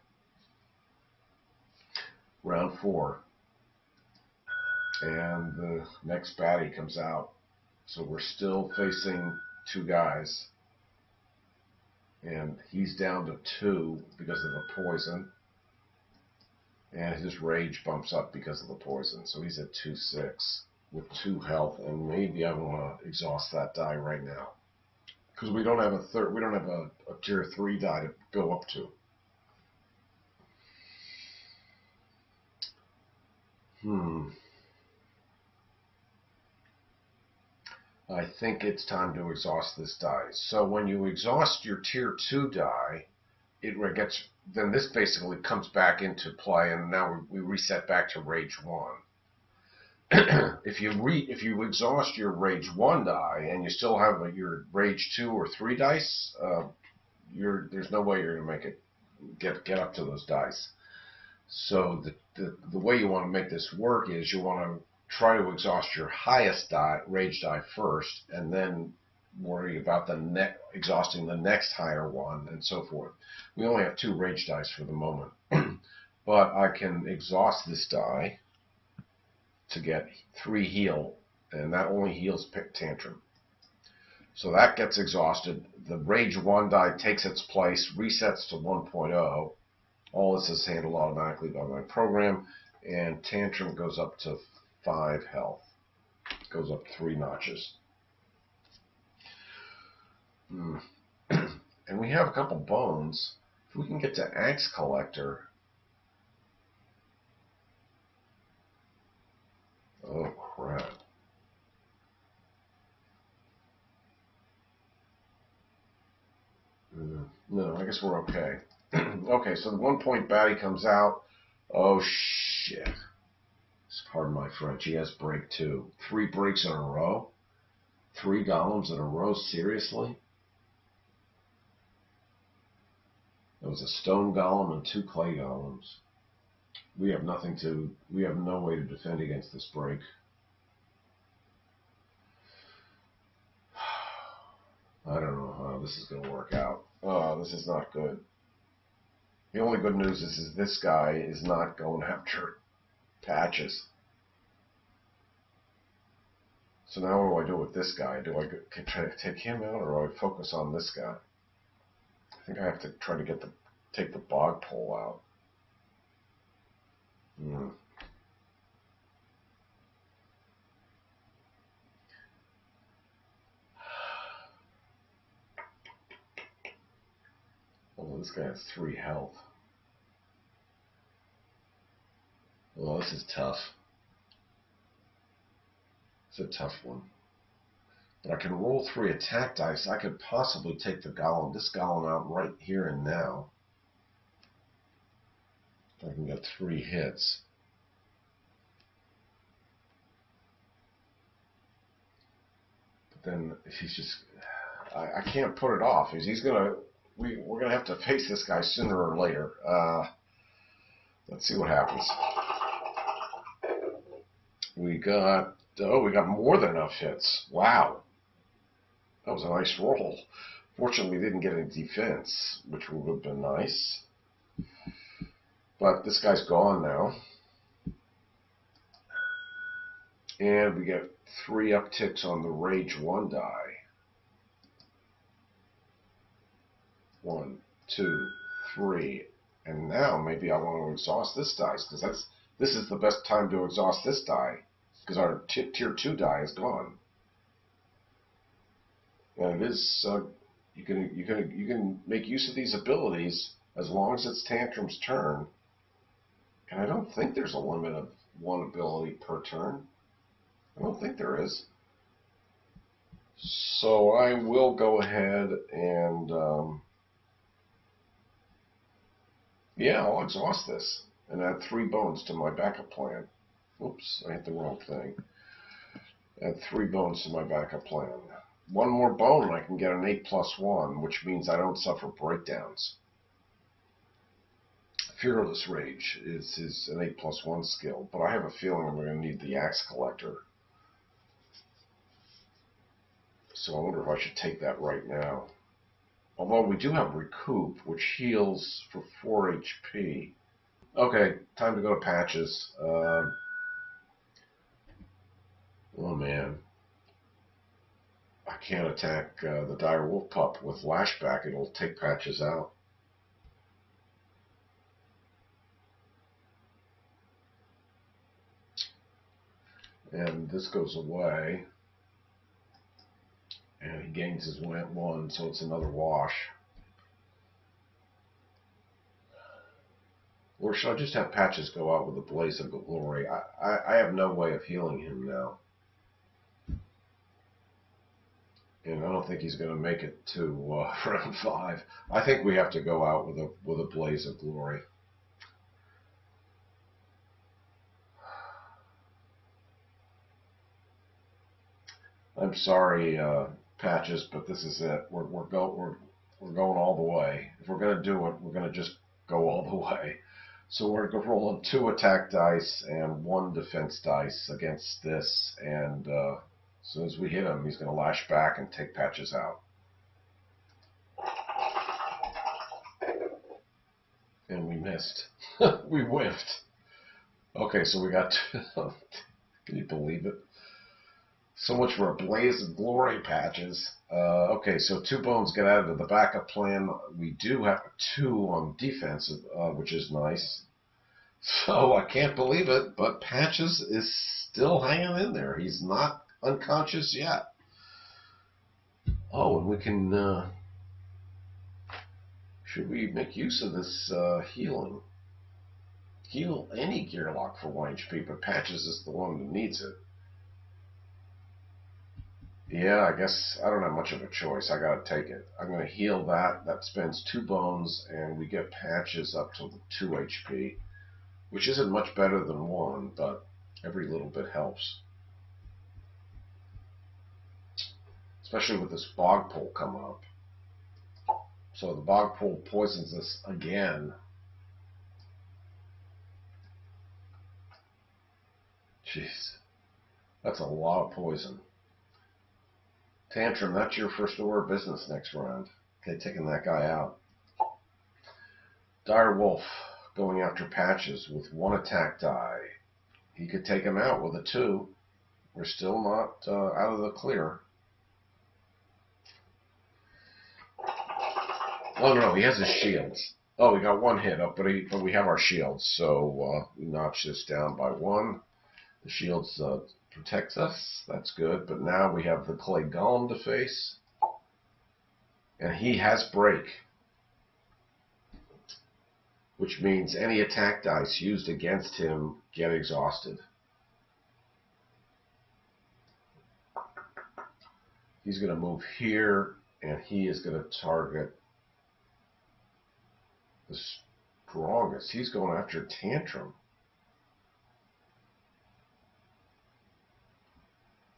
Round 4. And the next baddie comes out. So we're still facing 2 guys. And he's down to 2 because of the poison. And his rage bumps up because of the poison. So he's at 2-6 with 2 health. And maybe I want to exhaust that die right now. Because we don't have a tier 3 die to go up to. I think it's time to exhaust this die. So when you exhaust your tier 2 die, then this basically comes back into play, and now we reset back to rage 1. If you exhaust your rage 1 die and you still have your rage 2 or 3 dice, there's no way you're gonna make it get up to those dice. So the way you want to make this work is you want to try to exhaust your highest die, rage die first, and then worry about exhausting the next higher one, and so forth. We only have 2 rage dice for the moment, but I can exhaust this die to get 3 heal, and that only heals Tantrum. So that gets exhausted. The rage 1 die takes its place, resets to 1.0. All this is handled automatically by my program, and Tantrum goes up to 5 health. It goes up 3 notches. And we have a couple bones. If we can get to Axe Collector. Oh, crap. No, I guess we're okay. Okay, so the 1 point baddie comes out. Oh, shit. Pardon my French. He has break 2. 3 breaks in a row? 3 golems in a row? Seriously? There was a stone golem and 2 clay golems. We have no way to defend against this break. I don't know how this is going to work out. Oh, this is not good. The only good news is this guy is not going after Patches. So now what do I do with this guy? Do I try to take him out, or do I focus on this guy? I think I have to try to take the bog pole out. Oh, this guy has 3 health. Well, this is tough. It's a tough one. But I can roll 3 attack dice. I could possibly take this golem out right here and now. I can get 3 hits. But then if he's just, I can't put it off. We're gonna have to face this guy sooner or later. Let's see what happens. We got more than enough hits. Wow. That was a nice roll. Fortunately, we didn't get any defense, which would have been nice. But this guy's gone now. And we get 3 upticks on the Rage 1 die. 1, 2, 3. And now maybe I want to exhaust this die, because this is the best time to exhaust this die, because our tier 2 die is gone. And it is you can make use of these abilities as long as it's Tantrum's turn. And I don't think there's a limit of 1 ability per turn. I don't think there is. So I will go ahead and yeah, I'll exhaust this and add 3 bones to my backup plan. Oops, I hit the wrong thing. Add 3 bones to my backup plan. 1 more bone and I can get an 8+1, which means I don't suffer breakdowns. Fearless Rage is an 8+1 skill, but I have a feeling I'm going to need the Axe Collector. So I wonder if I should take that right now. Although we do have Recoup, which heals for 4 HP. Okay, time to go to Patches. Oh man. I can't attack the Dire Wolf Pup with Lashback. It'll take Patches out. And this goes away. And he gains his 1, so it's another wash. Or should I just have Patches go out with a Blaze of Glory? I have no way of healing him now. And I don't think he's going to make it to round 5. I think we have to go out with a Blaze of Glory. I'm sorry, Patches, but this is it. We're going all the way. If we're going to do it, we're going to just go all the way. So we're going to roll 2 attack dice and 1 defense dice against this, and as soon as we hit him, he's going to lash back and take Patches out. And we missed. We whiffed. Okay, so we got... Can you believe it? So much for a blaze of glory, Patches. Okay, so 2 bones get added to the backup plan. We do have 2 on defensive, which is nice. So I can't believe it, but Patches is still hanging in there. He's not unconscious yet. Oh, and we can... should we make use of this healing? Heal any Gearlock for 1 HP, but Patches is the one that needs it. Yeah, I guess I don't have much of a choice. I gotta take it. I'm gonna heal that. That spends 2 bones, and we get Patches up to 2 HP, which isn't much better than 1, but every little bit helps. Especially with this bog pole coming up. So the bog pole poisons us again. Jeez, that's a lot of poison. Tantrum, that's your first order of business next round. Okay, taking that guy out. Dire Wolf going after Patches with 1 attack die. He could take him out with a 2. We're still not out of the clear. Oh no, he has his shields. Oh, we got 1 hit up, but we have our shields, so we notch this down by 1. The shields protects us. That's good. But now we have the clay golem to face. And he has break. Which means any attack dice used against him get exhausted. He's going to move here, and he is going to target the strongest. He's going after Tantrum.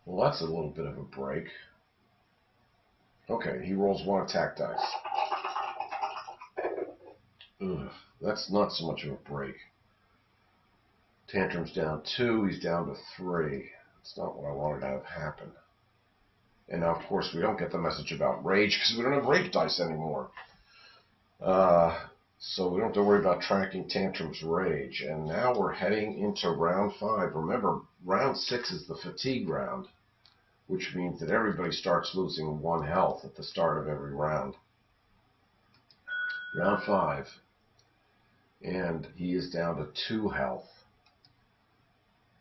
Well, that's a little bit of a break. Okay, he rolls 1 attack dice. Ugh, that's not so much of a break. Tantrum's down 2, he's down to 3. That's not what I wanted to have happen. And now, of course, we don't get the message about rage because we don't have rage dice anymore. So we don't have to worry about tracking Tantrum's rage. And now we're heading into round 5. Remember, round 6 is the fatigue round, which means that everybody starts losing 1 health at the start of every round. Round 5. And he is down to 2 health.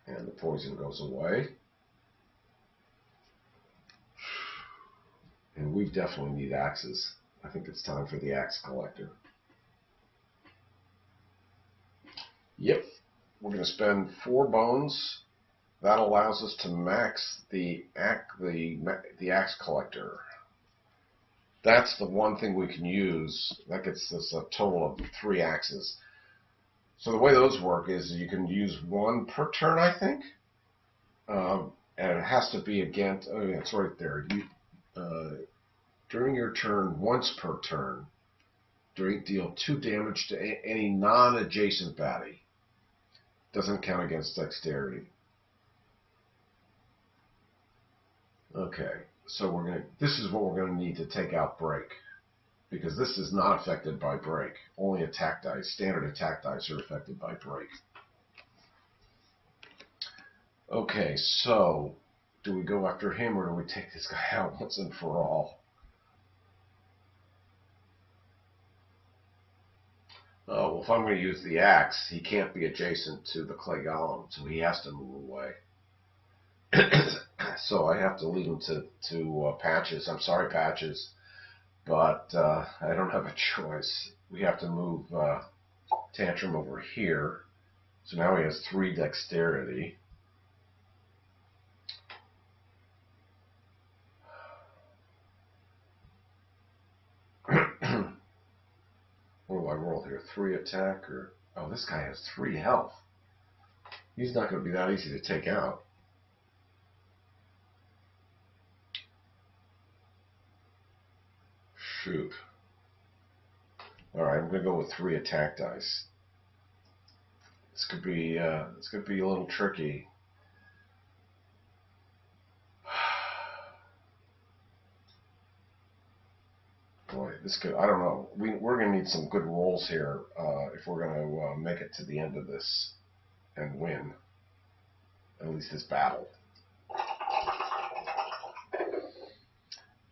And the poison goes away. And we definitely need axes. I think it's time for the axe collector. Yep. We're going to spend 4 bones. That allows us to max the axe collector. That's the one thing we can use. That gets us a total of 3 axes. So the way those work is you can use 1 per turn, I think. And it has to be against... Oh, yeah, it's right there. During your turn, once per turn, deal 2 damage to any non-adjacent baddie. Doesn't count against dexterity. Okay, so this is what we're going to need to take out break, because this is not affected by break. Only attack dice, standard attack dice, are affected by break. Okay, so do we go after him or do we take this guy out once and for all? Oh, well, if I'm going to use the axe, he can't be adjacent to the clay golem, so he has to move away. So I have to leave him to Patches. I'm sorry, Patches, but I don't have a choice. We have to move Tantrum over here. So now he has 3 dexterity. What do I roll here? 3 attack or... Oh, this guy has 3 health. He's not going to be that easy to take out. Shoot. Alright, I'm going to go with 3 attack dice. This could be a little tricky. Boy, this could, I don't know. We're going to need some good rolls here if we're going to make it to the end of this and win, at least this battle.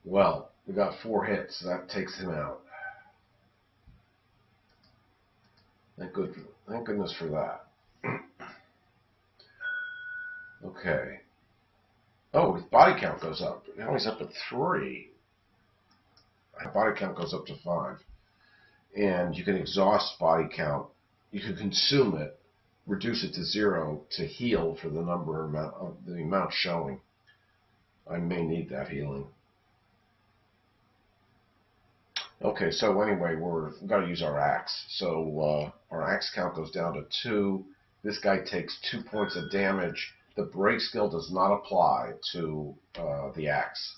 Well, we got 4 hits. So that takes him out. Thank goodness for that. Okay. Oh, his body count goes up. Now he's up at 3. Body count goes up to 5. And you can exhaust body count. You can consume it, reduce it to 0 to heal for the amount showing. I may need that healing. Okay, so anyway, we've got to use our axe. So our axe count goes down to 2. This guy takes 2 points of damage. The break skill does not apply to the axe.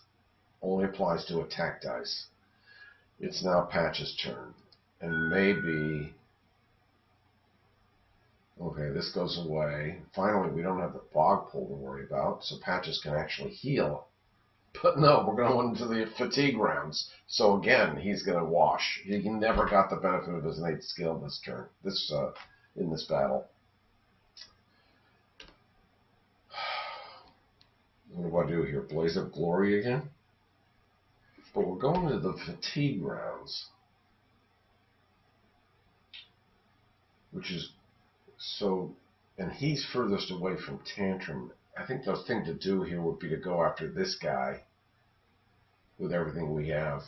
Only applies to attack dice. It's now Patch's turn. And maybe... Okay, this goes away. Finally, we don't have the bog pull to worry about, so Patches can actually heal. But no, we're going into the fatigue rounds. So again, he's going to wash. He never got the benefit of his innate skill this turn, in this battle. What do I do here? Blaze of Glory again? But we're going into the fatigue rounds. Which is so, and he's furthest away from Tantrum. I think the thing to do here would be to go after this guy with everything we have,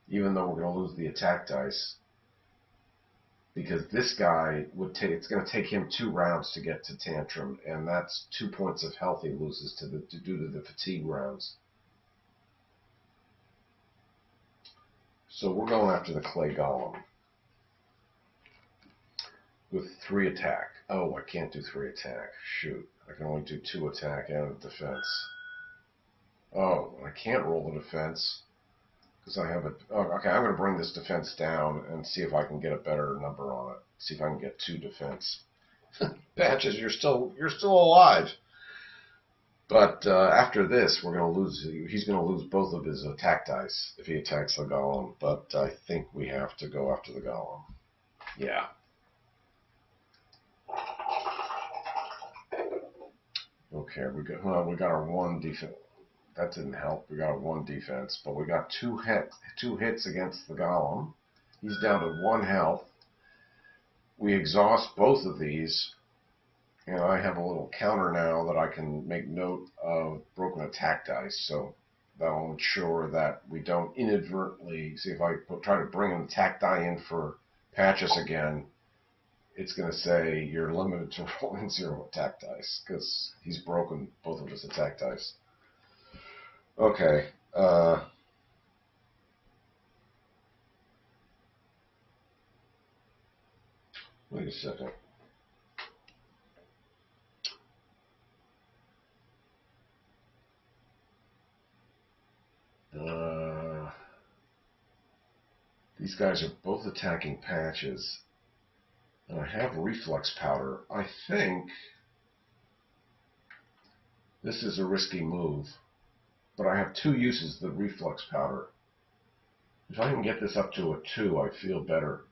even though we're going to lose the attack dice, because this guy it's going to take him 2 rounds to get to Tantrum, and that's 2 points of health he loses due to the fatigue rounds. So we're going after the clay golem with 3 attack. Oh, I can't do 3 attack. Shoot. I can only do 2 attack and a defense. Oh, I can't roll the defense because I have a... Oh, okay, I'm going to bring this defense down and see if I can get a better number on it. See if I can get 2 defense. Patches, you're still alive. But after this, we're going to lose. He's going to lose both of his attack dice if he attacks the golem. But I think we have to go after the golem. Yeah. Okay, we got our 1 defense. That didn't help. We got 1 defense, but we got 2 hits against the golem. He's down to 1 health. We exhaust both of these, and I have a little counter now that I can make note of broken attack dice, so that'll ensure that we don't inadvertently, see if I try to bring an attack die in for Patches again, it's going to say you're limited to rolling 0 attack dice, because he's broken both of his attack dice. Okay, wait a second. These guys are both attacking Patches, and I have reflex powder. I think this is a risky move, but I have 2 uses of the reflex powder. If I can get this up to a 2, I feel better.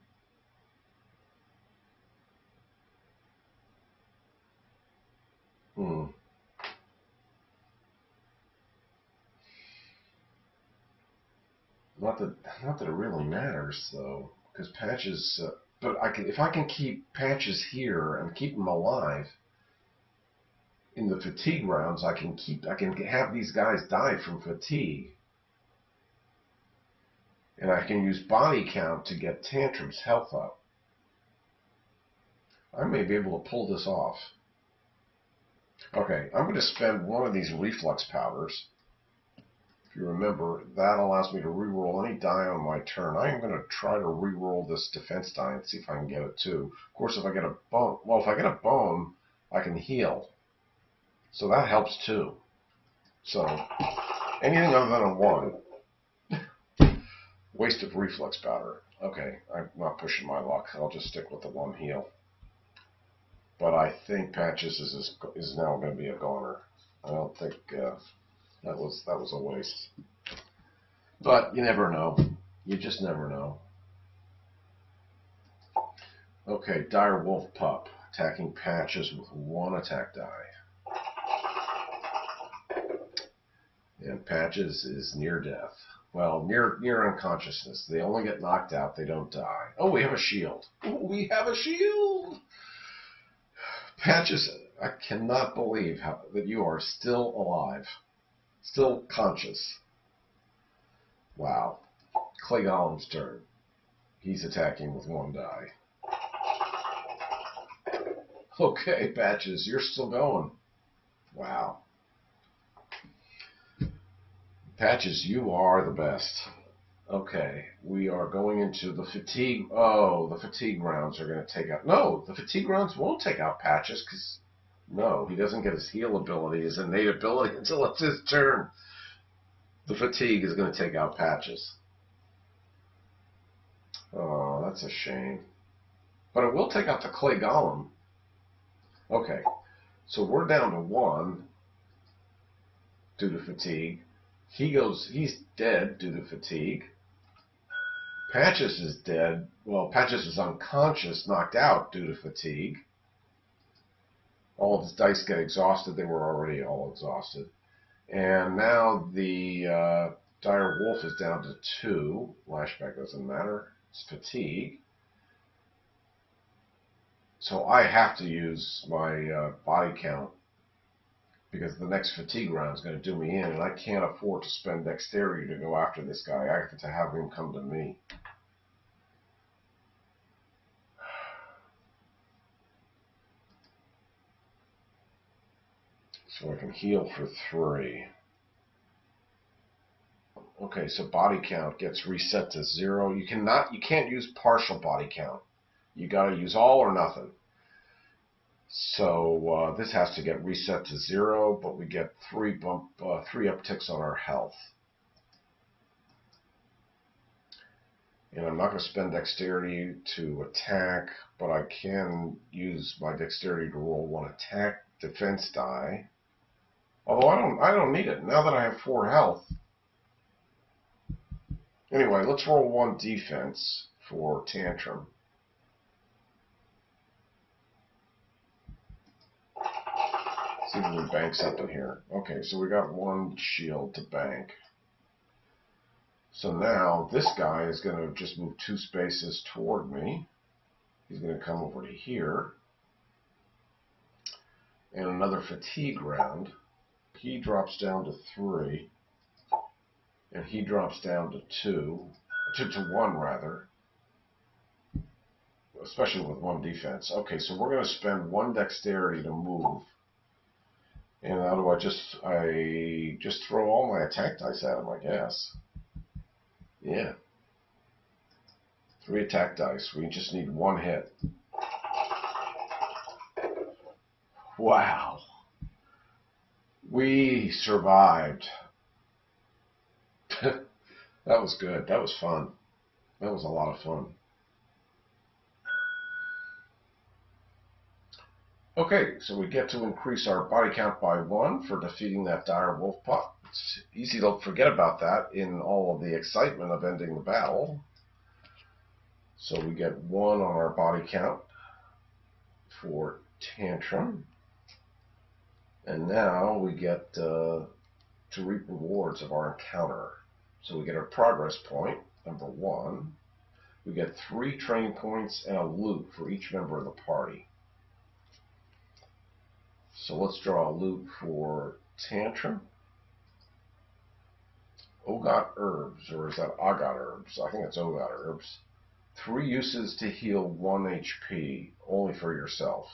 Not that it really matters though, because Patches. But if I can keep Patches here and keep him alive in the fatigue rounds, I can have these guys die from fatigue, and I can use body count to get Tantrum's health up. I may be able to pull this off. Okay, I'm going to spend 1 of these reflex powders. If you remember, that allows me to reroll any die on my turn. I am going to try to reroll this defense die and see if I can get a 2. Of course, if I get a bone, well, if I get a bone, I can heal. So that helps too. So, anything other than a 1. Waste of reflex powder. Okay, I'm not pushing my luck. I'll just stick with the 1 heal. but I think Patches is now going to be a goner. I don't think that was a waste. But you never know. You just never know. Okay, Dire Wolf Pup attacking Patches with 1 attack die. And Patches is near death. Well, near unconsciousness. They only get knocked out. They don't die. Oh, we have a shield. Oh, we have a shield. Patches, I cannot believe that you are still alive. Still conscious. Wow. Clay Golem's turn. He's attacking with 1 die. Okay, Patches, you're still going. Wow. Patches, you are the best. Okay, we are going into the fatigue. Oh, the fatigue rounds are going to take out. No, the fatigue rounds won't take out Patches because, no, he doesn't get his heal ability, his innate ability until it's his turn. The fatigue is going to take out Patches. Oh, that's a shame. But it will take out the Clay Golem. Okay, so we're down to 1 due to fatigue. He's dead due to fatigue. Patches is dead. Well, Patches is unconscious, knocked out due to fatigue. All of his dice get exhausted. They were already all exhausted. And now the Dire Wolf is down to 2. Lashback doesn't matter. It's fatigue. So I have to use my body count because the next fatigue round is going to do me in, and I can't afford to spend dexterity to go after this guy. I have to have him come to me. So I can heal for 3. Okay, so body count gets reset to 0. You can't use partial body count. You got to use all or nothing. So this has to get reset to 0, but we get 3 upticks on our health. And I'm not going to spend dexterity to attack, but I can use my dexterity to roll 1 attack defense die. Although I don't need it now that I have 4 health. Anyway, let's roll 1 defense for Tantrum. See if we bank something here. Okay, so we got 1 shield to bank. So now this guy is going to just move 2 spaces toward me. He's going to come over to here. And another fatigue round. He drops down to 3. And he drops down to 2. To 1 rather. Especially with 1 defense. Okay, so we're going to spend 1 dexterity to move. And how do I just throw all my attack dice at him, I guess. Yeah. 3 attack dice. We just need 1 hit. Wow. We survived. That was good. That was fun. That was a lot of fun. Okay, so we get to increase our body count by 1 for defeating that Dire Wolf Pup. It's easy to forget about that in all of the excitement of ending the battle. So we get 1 on our body count for Tantrum. And now we get to reap rewards of our encounter. So we get our progress point, number 1. We get 3 training points and a loot for each member of the party. So let's draw a loot for Tantrum. Ogot Herbs, or is that Ogot Herbs? I think it's Ogot Herbs. 3 uses to heal 1 HP, only for yourself.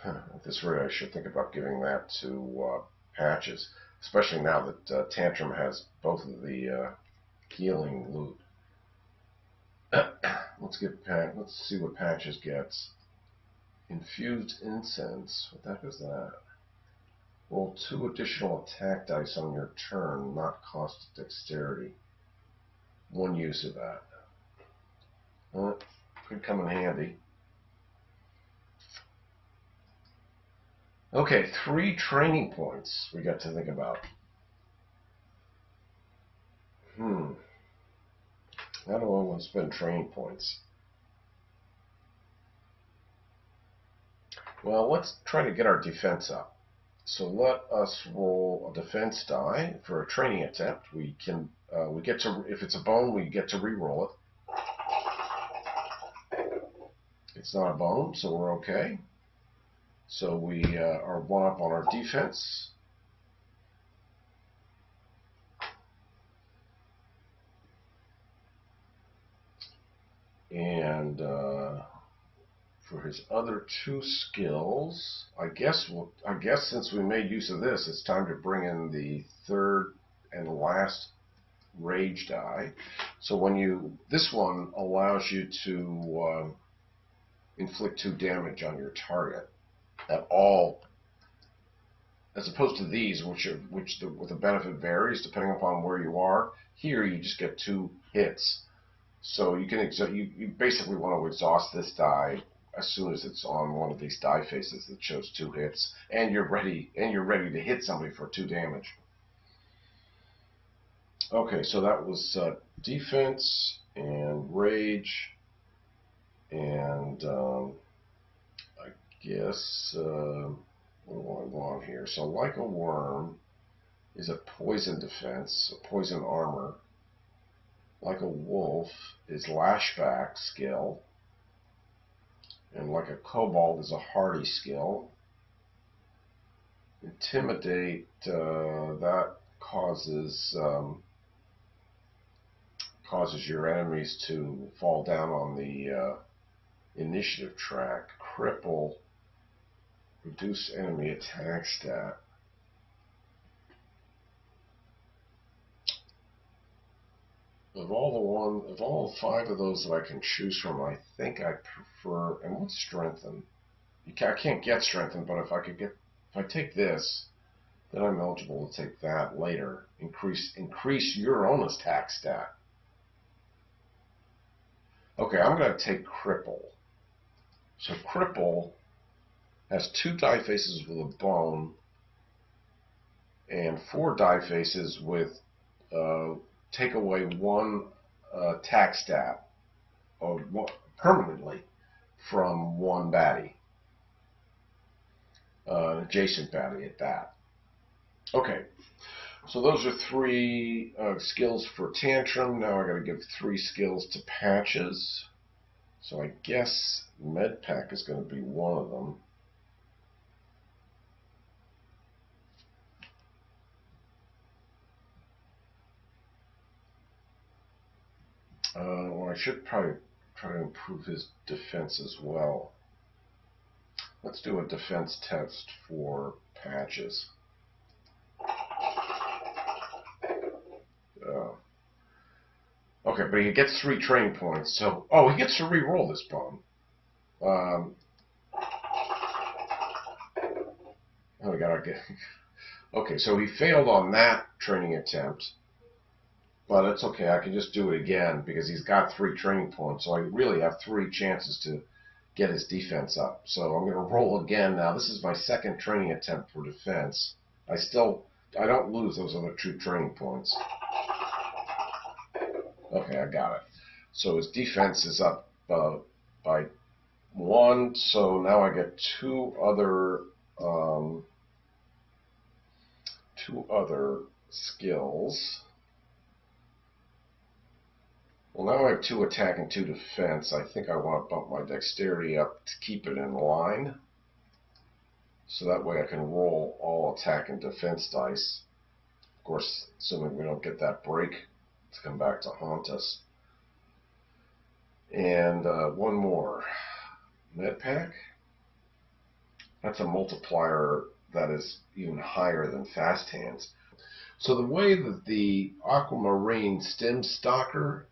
At this rate, I should think about giving that to Patches, especially now that Tantrum has both of the healing loot. Let's see what Patches gets. Infused incense. What the heck is that? Roll 2 additional attack dice on your turn, not cost dexterity. 1 use of that. Well, could come in handy. Okay, 3 training points we got to think about. How do I want to spend training points? Well, let's try to get our defense up. So let us roll a defense die for a training attempt. We get to, if it's a bone, we get to re-roll it. It's not a bone, so we're okay. So we are 1 up on our defense. And for his other 2 skills, I guess since we made use of this, it's time to bring in the 3rd and last rage die. So this one allows you to inflict 2 damage on your target at all, as opposed to these, with the benefit varies depending upon where you are. Here you just get 2 hits. So you basically want to exhaust this die as soon as it's on one of these die faces that shows 2 hits, and you're ready to hit somebody for 2 damage. Okay, so that was defense and rage, and I guess what do I want here? So like a worm is a poison defense, a poison armor. Like a wolf is lashback skill, and like a kobold is a hardy skill. Intimidate, that causes your enemies to fall down on the initiative track. Cripple, reduce enemy attack stat. Of all 5 of those that I can choose from, I think I prefer, and what's strengthen? I can't get strengthen, but if I take this, then I'm eligible to take that later. Increase your own attack stat. Okay, I'm going to take cripple. So cripple has 2 die faces with a bone and 4 die faces with take away 1 attack stat permanently from 1 baddie, adjacent baddie at that. Okay, so those are 3 skills for Tantrum. Now I got to give 3 skills to Patches. So I guess Med Pack is going to be one of them. Well, I should probably try to improve his defense as well. Let's do a defense test for Patches. Okay, but he gets 3 training points, so... Oh, he gets to re-roll this bone. Oh, okay, so he failed on that training attempt. But it's okay, I can just do it again because he's got 3 training points, so I really have 3 chances to get his defense up. So I'm going to roll again now. This is my 2nd training attempt for defense. I don't lose those other 2 training points. Okay, I got it. So his defense is up by 1, so now I get 2 other skills. Well, now I have 2 attack and 2 defense. I think I want to bump my dexterity up to keep it in line. So that way I can roll all attack and defense dice. Of course, assuming we don't get that break to come back to haunt us. And 1 more. Med Pack. That's a multiplier that is even higher than Fast Hands. So the way that the Aquamarine Stim Stalker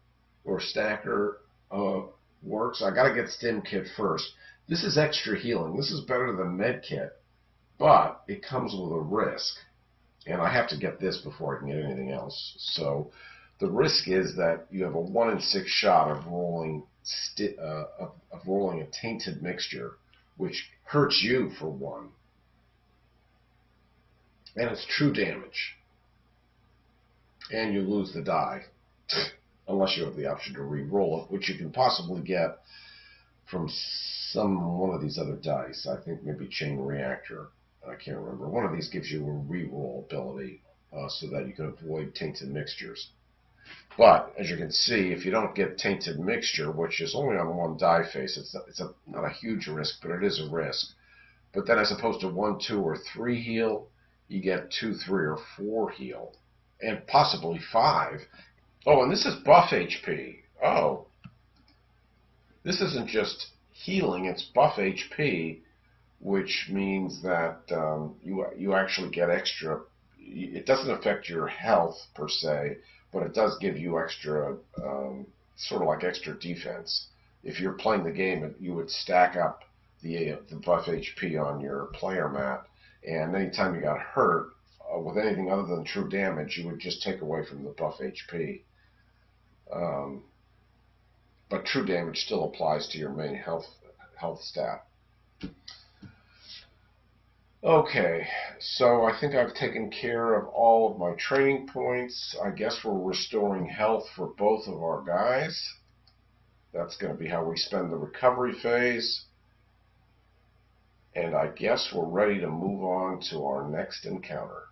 or Stacker works, I got to get Stim Kit first. This is extra healing. This is better than Med Kit, but it comes with a risk. And I have to get this before I can get anything else. So the risk is that you have a 1 in 6 shot of rolling a tainted mixture, which hurts you for 1. and it's true damage. And you lose the die, unless you have the option to re-roll it, which you can possibly get from one of these other dice. I think maybe Chain Reactor. I can't remember. One of these gives you a re-roll ability so that you can avoid tainted mixtures. But as you can see, if you don't get tainted mixture, which is only on one die face, it's not a huge risk, but it is a risk. But then as opposed to 1, 2, or 3 heal, you get 2, 3, or 4 heal, and possibly 5. Oh, and this is buff HP. Oh, this isn't just healing; it's buff HP, which means that you actually get extra. It doesn't affect your health per se, but it does give you extra, sort of like extra defense. If you're playing the game, you would stack up the buff HP on your player mat, and anytime you got hurt with anything other than true damage, you would just take away from the buff HP. But true damage still applies to your main health stat. Okay, so I think I've taken care of all of my training points. I guess we're restoring health for both of our guys. That's going to be how we spend the recovery phase. And I guess we're ready to move on to our next encounter.